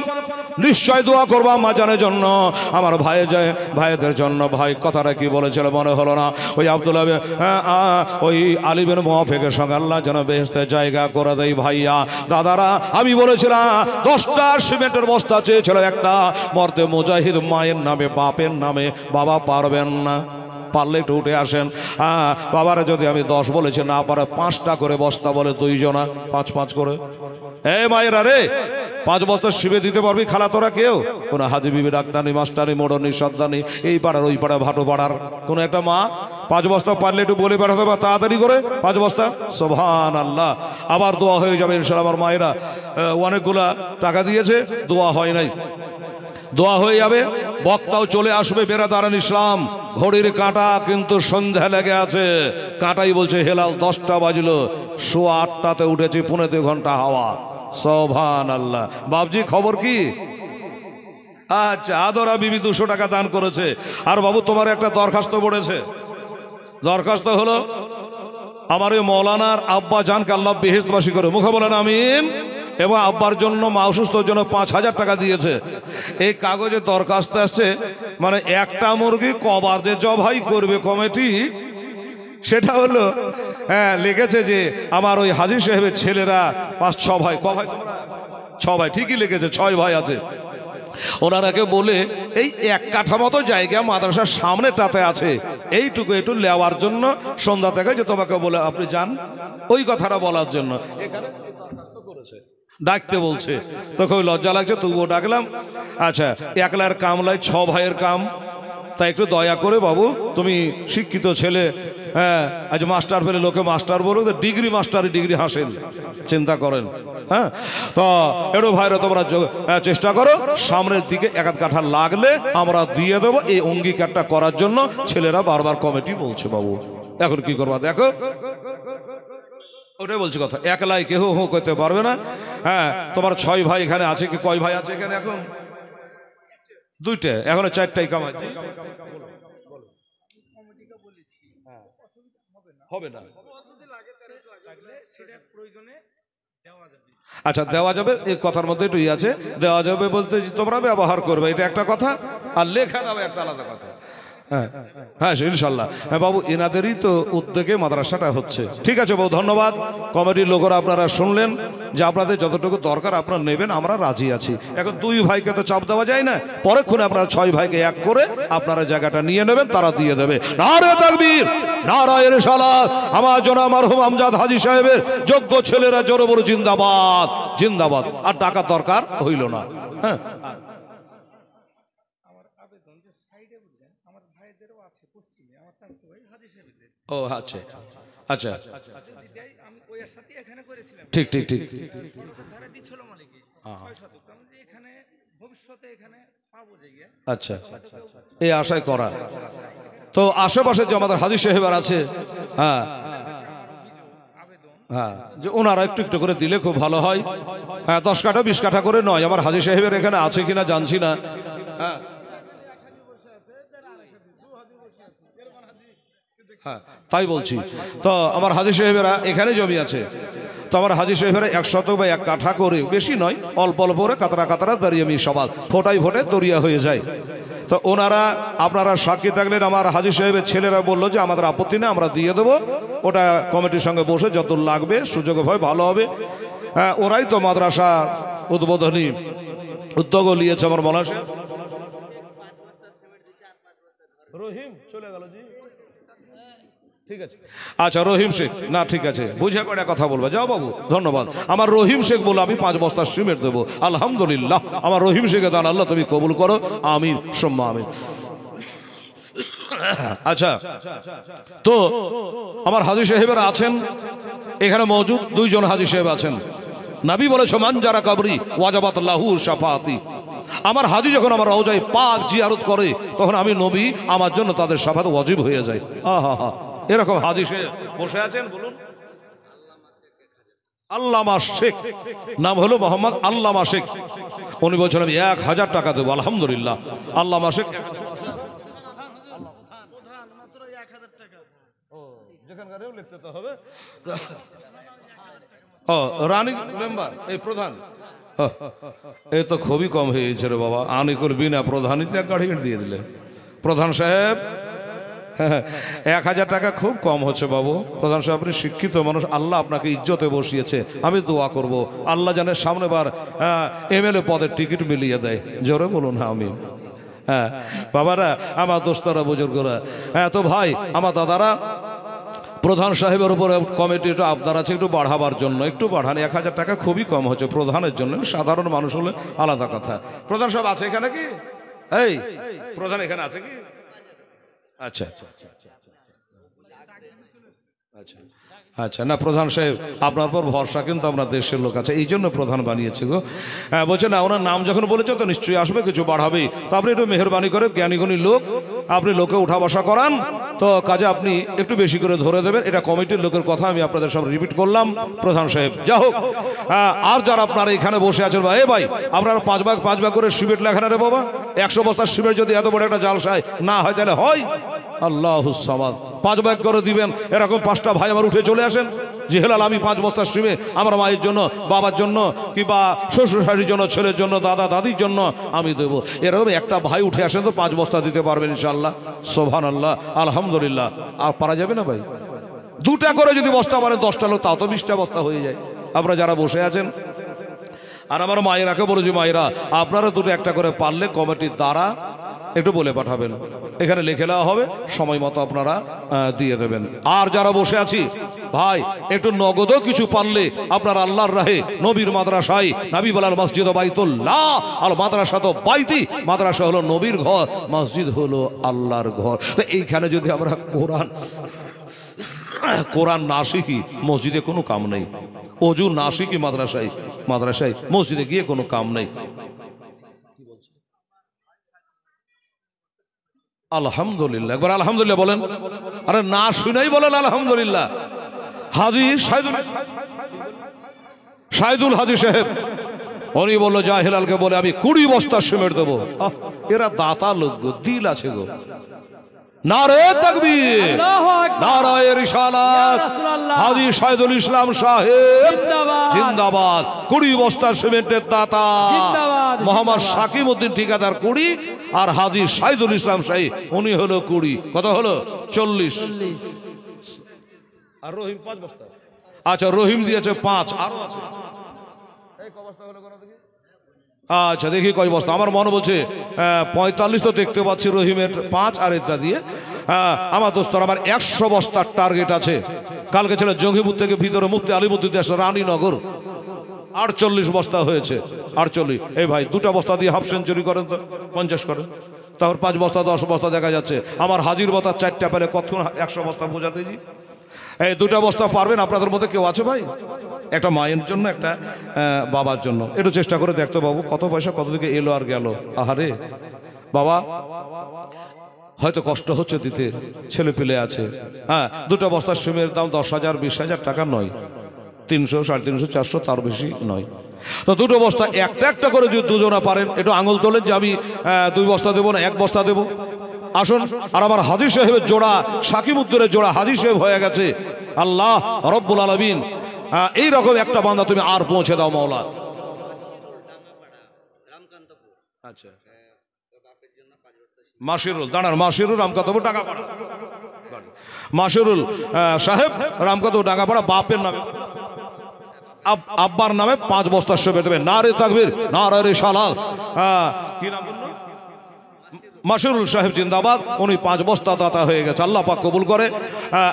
নিশ্চয় দোয়া করবো মা জানের জন্য, আমার ভাইদের জন্য। ভাই কথাটা কি বলেছিল মনে হলো না? ওই আব্দুল্লাহ, ওই আলিবের মুআফিকের সঙ্গে আল্লাহ যেন বেহেশতে জায়গা করে দেয়। ভাইয়া দাদারা, আমি বলেছিলাম 10টা সিমেন্টের বস্তা চেয়েছিল একটা, মরতে মুজাহিদ মায়ের নামে, বাপের নামে। বাবা পারবেন না, পারলে একটু উঠে আসেন। হ্যাঁ বাবারা, যদি আমি 10 বলেছি, না পারে 5টা করে বস্তা বলে 2 জনা 5 করে। এই মায়েরা রে, 5 বস্তা শিবে দিতে পারবি খালা তোরা কেউ? কোনো হাজি বিবি, ডাক্তারি, মাস্টারি, মোড়নি, সর্দানি, এই পাড়ার ওই পাড়া, ভাটো পাড়ার কোনো একটা মা 5 বস্তা পারলে একটু বলে বেড়াতে পারে তাড়াতাড়ি করে 5 বস্তা। সুবহানাল্লাহ। আবার দোয়া হয়ে যাবে ইনশাআল্লাহ। আমার মায়েরা অনেকগুলা টাকা দিয়েছে, দোয়া হয় নাই, দোয়া হয়ে যাবে। বক্তাও চলে আসবে। বেরাদারান ইসলাম, ঘড়ির কাঁটা কিন্তু সন্ধ্যা লেগে আছে। কাঁটাই বলছে হেলাল 10টা বাজলো, 8:15তে উঠেছি, 2.5 ঘন্টা হাওয়া। সুবহানাল্লাহ। বাবজি খবর কি? আচ্ছা, আদরা বিবি 200 টাকা দান করেছে। আর বাবু তোমার একটা দরখাস্ত পড়েছে। দরখাস্ত হলো, আমার ওই মৌলানার আব্বা জানকে আল্লাহ বেহেশতবাসী করে, মুখে বলেন আমিন। এবং আব্বার জন্য মা অসুস্থর জন্য 5,000 টাকা দিয়েছে। এই কাগজে দরখাস্ত আসছে, মানে একটা মুরগি কবার যে জবাই করবে কমিটি, সেটা হলো লিখেছে যে আমার ওই হাজী সাহেবের ছেলেরা 5-6 ভাই, ক ভাই তোমরা? 6 ভাই, ঠিকই লিখেছে, 6 ভাই আছে। ওনারাকে বলে এই 1 কাঠা মতো জায়গা মাদ্রাসার সামনেটাতে আছে, এইটুকু একটু নেওয়ার জন্য সন্ধ্যা থেকে যে তোমাকে বলে আপনি যান ওই কথাটা বলার জন্য এখানে দরখাস্ত করেছে, ডাকতে বলছে। তো খুব লজ্জা লাগছে, তবুও ডাকলাম। আচ্ছা, একলার কামলায় 6 ভাইয়ের কাম, তাই একটু দয়া করে বাবু, তুমি শিক্ষিত ছেলে, আজ মাস্টার পেলে লোকে মাস্টার বলো, ডিগ্রি মাস্টারি ডিগ্রি হাসিল, চিন্তা করেন। হ্যাঁ, তো একটু ভাইরা তোমরা চেষ্টা করো, সামনের দিকে 1 কাঠা লাগলে আমরা দিয়ে দেবো, এই অঙ্গীকারটা করার জন্য ছেলেরা বারবার কমিটি বলছে। বাবু এখন কি করবা দেখো, ওটাই বলছি কথা, একলাই কেউ হো করতে পারবে না। হ্যাঁ, তোমার 6 ভাই এখানে আছে, কি কয় ভাই আছে এখানে? এখন 2টে, এখনো 4টাই কামাচ্ছি। হবে না, আচ্ছা দেওয়া যাবে, এই কথার মধ্যে একটু আছে, দেওয়া যাবে বলতে তোমরা ব্যবহার করবে, এটা একটা কথা, আর লেখা যাবে একটা আলাদা কথা। হ্যাঁ হ্যাঁ ইনশাল্লাহ। হ্যাঁ বাবু, এনাদেরই তো উদ্যোগে মাদ্রাসাটা হচ্ছে। ঠিক আছে বাবু, ধন্যবাদ। কমিটির লোকেরা আপনারা শুনলেন যে আপনাদের যতটুকু দরকার আপনারা নেবেন, আমরা রাজি আছি। এখন 2 ভাইকে তো চাপ দেওয়া যায় না, পরেক্ষণে আপনারা 6 ভাইকে এক করে আপনারা জায়গাটা নিয়ে নেবেন, তারা দিয়ে দেবে। নারে তাকবীর, নারায়ে রিসালাত। আমার জনাব মরহুম আমজাদ হাজী সাহেবের যোগ্য ছেলেরা জোরে বড় জিন্দাবাদ, জিন্দাবাদ। আর টাকা দরকার হইল না। হ্যাঁ, ও আচ্ছা আচ্ছা, ঠিক ঠিক ঠিক, আচ্ছা, এই আশায় করা। তো আশেপাশে যে আমাদের হাজী সাহেবের আছে, হ্যাঁ হ্যাঁ, যে ওনারা একটু একটু করে দিলে খুব ভালো হয়। হ্যাঁ, 10 কাঠা 20 কাঠা করে নয়, আমার হাজী সাহেবের এখানে আছে কিনা জানছি না। হ্যাঁ হ্যাঁ, তাই বলছি। তো আমার হাজী সাহেবেরা এখানে জমি আছে, তো আমার হাজী সাহেবেরা 100 বা 1 কাঠা করে, বেশি নয়, অল্প অল্প করে কাতরা কাতরা দাঁড়িয়ে আমি সবাল ফোটাই ফোটে দরিয়া হয়ে যায়। তো ওনারা, আপনারা সাক্ষী থাকলেন, আমার হাজী সাহেবের ছেলেরা বললো যে আমাদের আপত্তি নেই, আমরা দিয়ে দেবো। ওটা কমিটির সঙ্গে বসে যত লাগবে সুযোগ হয় ভালো হবে। হ্যাঁ, ওরাই তো মাদ্রাসা উদ্বোধনী উদ্যোগও নিয়েছে। আমার মনে হয় রহিম চলে গেল জি, ঠিক আছে, আচ্ছা রহিম শেখ, না ঠিক আছে, বুঝে করে কথা বলবে, যাও বাবু, ধন্যবাদ। আমার রহিম শেখ বলে আমি 5 বস্তা সিমেন্ট দেবো, আলহামদুলিল্লাহ। আমার রহিম শেখে দান আল্লাহ তুমি কবুল করো, আমিন সুম্মা আমিন। আচ্ছা, তো আমার হাজী সাহেবেরা আছেন এখানে মওজুদ, 2 জন হাজী সাহেব আছেন। নবী বলেছে মান যারা কবরি ওয়াজাবাত লাহু শাফাআতি। আমার হাজী যখন আমার রওজায়ে পাক জিয়ারত করে, তখন আমি নবী, আমার জন্য তাদের শাফাত ওয়াজিব হয়ে যায়। আহা হা, এরকম হাজী সাহেব বসে আছেন। বলুন, আল্লামা শেখ, নাম হলো মোহাম্মদ আল্লামা শেখ। উনি বলছেন আমি 1000 টাকা দেবো, আলহামদুলিল্লাহ। আল্লামা শেখ রানী মেম্বার, এই প্রধান, এ তো খুবই কম হয়েছে রে বাবা। আনিকুল বিনা প্রধানিতে 1 গাড়ি দিয়ে দিলে। প্রধান সাহেব 1000 টাকা খুব কম হচ্ছে বাবু। প্রধান সাহেব, আপনি শিক্ষিত মানুষ, আল্লাহ আপনাকে ইজ্জতে বসিয়েছে, আমি দোয়া করব আল্লাহ জানে সামনেবার MLA পদের টিকিট মিলিয়ে দেয়। জোরে বলুন হ্যাঁ আমিন। হ্যাঁ বাবারা, আমার দোস্তরা, বুজুর্গরা, হ্যাঁ তো ভাই আমার দাদারা, প্রধান সাহেবের উপরে কমিটি একটু আবদার আছে একটু বাড়াবার জন্য, একটু বাড়ান। 1000 টাকা খুবই কম হচ্ছে প্রধানের জন্য, সাধারণ মানুষ হলে আলাদা কথা। প্রধান সাহেব আছে এখানে কি? এই প্রধান এখানে আছে কি? আচ্ছা আচ্ছা আচ্ছা, না প্রধান সাহেব আপনার পর ভরসা, কিন্তু আমরা দেশের লোক আছে, এই জন্য প্রধান বানিয়েছে গো। হ্যাঁ বলছে না, ওনার নাম যখন বলেছে তো নিশ্চয়ই আসবে, কিছু বাড়াবেই। তো আপনি একটু মেহরবানি করে, জ্ঞানীগুণী লোক, আপনি লোকে উঠা বসা করান, তো কাজে আপনি একটু বেশি করে ধরে দেবেন। এটা কমিটির লোকের কথা, আমি আপনাদের সব রিপিট করলাম। প্রধান সাহেব যা হোক, আর যারা আপনারা এখানে বসে আছেন, ভাই ভাই আপনারা 5 ভাগ করে সিমেন্ট লেখেন রে বাবা। 100 বস্তা সিমেন্ট যদি এত বড় একটা জালসায় না হয়, তাহলে হয়? আল্লাহুস সামাদ। 5 ভাগ করে দিবেন, এরকম 5টা ভাই আমার উঠে চলে আসেন। যে হেলাল আমি 5 বস্তা সিমেন্ট আমার মায়ের জন্য, বাবার জন্য, কিংবা শ্বশুর শাশুড়ির জন্য, ছেলের জন্য, দাদা দাদির জন্য আমি দেবো। এরকম একটা ভাই উঠে আসেন তো 5 বস্তা দিতে পারবেন ইনশাআল্লাহ। সুবহানাল্লাহ, আলহামদুলিল্লাহ। আর পারা যাবে না ভাই? 2টা করে যদি বস্তা পারেন 10টা লোক, তাও তো 20টা বস্তা হয়ে যায়। আপনারা যারা বসে আছেন আর আমার মায়েরাকে বলেছি, মায়েরা আপনারা 2টো একটা করে পারলে কমিটির দ্বারা একটু বলে পাঠাবেন, এখানে লিখে নেওয়া হবে, সময় মতো আপনারা দিয়ে দেবেন। আর যারা বসে আছি ভাই, একটু নগদও কিছু পারলে আপনার আল্লাহর রাহে, নবীর মাদ্রাসায়, নবী বলার মসজিদ বাইতুল্লাহ আর মাদ্রাসা তো বাইতি, মাদ্রাসা হলো নবীর ঘর, মসজিদ হলো আল্লাহর ঘর। তো এইখানে যদি আমরা কোরআন না শিখি মসজিদে কোনো কাম নেই, অজু না শিখি মাদ্রাসায় মসজিদে গিয়ে কোনো কাম নেই। আলহামদুলিল্লাহ, একবার আলহামদুলিল্লাহ বলেন। আরে না শুনেই বলেন আলহামদুলিল্লাহ। হাজি সাইদুল হাজি সাহেব উনি বললো জাহেলালকে বলে আমি 20 বস্তা সিমেন্ট দেবো। এরা দাতা লোক গো, দিল আছে গো। নারে তাকবীর, নারায়ে রিসালাত, হাজি সাইদুল ইসলাম সাহেব জিন্দাবাদ। 20 বস্তা সিমেন্টের দাতা মোহাম্মদ শাকিম উদ্দিন ঠিকাদার 20, আর হাজি সাইদুল ইসলাম সাহেব উনি হলো 20। কত হলো? 40। আর রহিম 5 বস্তা। আচ্ছা, রহিম দিয়েছে 5, আরো আছে। এই ক বস্তা হলো? আচ্ছা দেখি কয় বস্তা। আমার মনে বলছে 45 তো দেখতে পাচ্ছি, রহিমের 5 আর এটা দিয়ে। আমার দোস্তর, আমার 100 বস্তার টার্গেট আছে। কালকে ছিল জঙ্গিপুর থেকে ভিতরে মুফতি আলিমুদ্দিন দেশ রানীনগর, 48 বস্তা হয়েছে। 48। এই ভাই 2টা বস্তা দিয়ে হাফ সেঞ্চুরি করেন তো, 50 করেন। তারপর 5 বস্তা 10 বস্তা দেখা যাচ্ছে। আমার হাজির বস্তা 4টা পেলে কতক্ষণ 100 বস্তা বোঝাতে জি। এই 2টা বস্তা পারবেন? আপনাদের মধ্যে কেউ আছে ভাই? একটা মায়ের জন্য, একটা বাবার জন্য। একটু চেষ্টা করে দেখতে বাবু, কত পয়সা কত দিকে এলো আর গেল। আহারে বাবা, হয়তো কষ্ট হচ্ছে দিতে, ছেলে পেলে আছে। হ্যাঁ, 2টা বস্তার সিমের দাম 10,000 20,000 টাকা নয়, 300 350 400 তার বেশি নয়। তো 2টো বস্তা একটা করে যদি 2জনা পারেন, একটু আঙুল তোলেন যে আমি 2 বস্তা দেবো না 1 বস্তা দেবো। আসুন। আর আমার হাজি সাহেবের জোড়া, শাকিমউদ্দিনের জোড়া হাজি সাহেব হয়ে গেছে। আল্লাহ রব্বুল আলামিন এইরকম একটা বান্দা তুমি আর পৌঁছে দাও মাওলা। আচ্ছা, মাসিরুল দাঁড়ান, মাসিরুল রামকাতপুর টাকাপাড়া, মাসিরুল সাহেব রামকাতপুর টাকাপাড়া, বাপের নামে আব্বার নামে 5 বস্তা সিমেন্ট দেবে। নারে তাকবীর, নারে রিসালাত। কি নাম বললো? মাসিরুল সাহেব জিন্দাবাদ। উনি 5 বস্তা দাতা হয়ে গেছে, আল্লাহ পাক কবুল করে।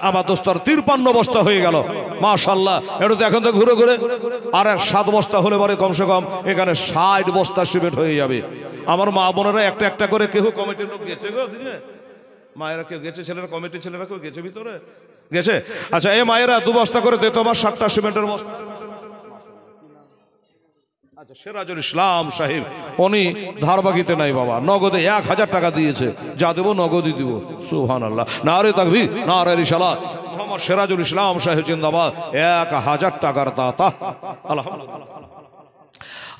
আমার দোস্তর 53 বস্তা হয়ে গেল, মাশাআল্লাহ। একটু দেখেন তো ঘুরে ঘুরে, আর 7 বস্তা হলে পরে কমসে কম এখানে 60 বস্তা সিমেন্ট হয়ে যাবে। আমার মা বোনেরা একটা করে, কেউ কমিটির লোক গেছে গো দিকে, মায়েরা কেউ গেছে, ছেলেরা কমিটির ছেলেরা কেউ গেছে ভিতরে গেছে। আচ্ছা, এই মায়েরা 2 বস্তা করে দে তোমার 60টা সিমেন্টের বস্তা। আচ্ছা, সিরাজুল ইসলাম সাহেব উনি ধার বাকিতে নাই বাবা, নগদে 1000 টাকা দিয়েছে। যা দেবো নগদই দিব। সুবহানাল্লাহ, নারে তাকবীর, নারে রিসালাত। মোহাম্মদ সিরাজুল ইসলাম সাহেব জিন্দাবাদ, 1000 টাকার দাতা। আলহামদুলিল্লাহ,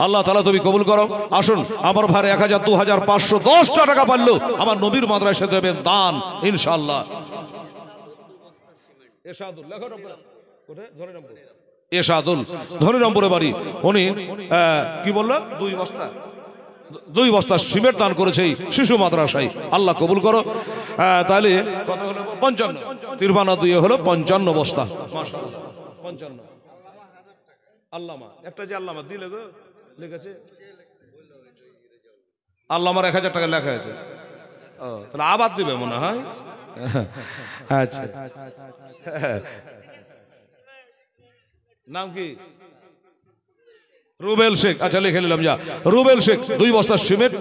আল্লাহ তাআলা তুমি কবুল করো। আসুন, আমার ভাই 1000 2000 500 10টা টাকা পারলো আমার নবীর মাদ্রাসায় দেবেন দান ইনশাআল্লাহ। এরশাদুল লেখো নম্বর, কোথায় ধরে নম্বর, এরশাদুল ধনী নম্বরে বাড়ি। উনি কি বললো? 2 বস্তা সিমেন্ট দান করেছে শিশু মাদ্রাসায়। আল্লাহ কবুল করো। তাহলে কত হলো? 55। 53 2 হলো 55 বস্তা। মাশাআল্লাহ, 55। আল্লামা একটা যে আল্লামা দিলে গো লিখেছে, আল্লামার 1000 টাকা লেখা আছে। ও, তাহলে আবার দিবে মনে হয়। আচ্ছা, নাম কি? রুবেল শেখ। আচ্ছা, লিখে নিলাম। যা রুবেল শেখ 2 বস্তা সিমেন্ট।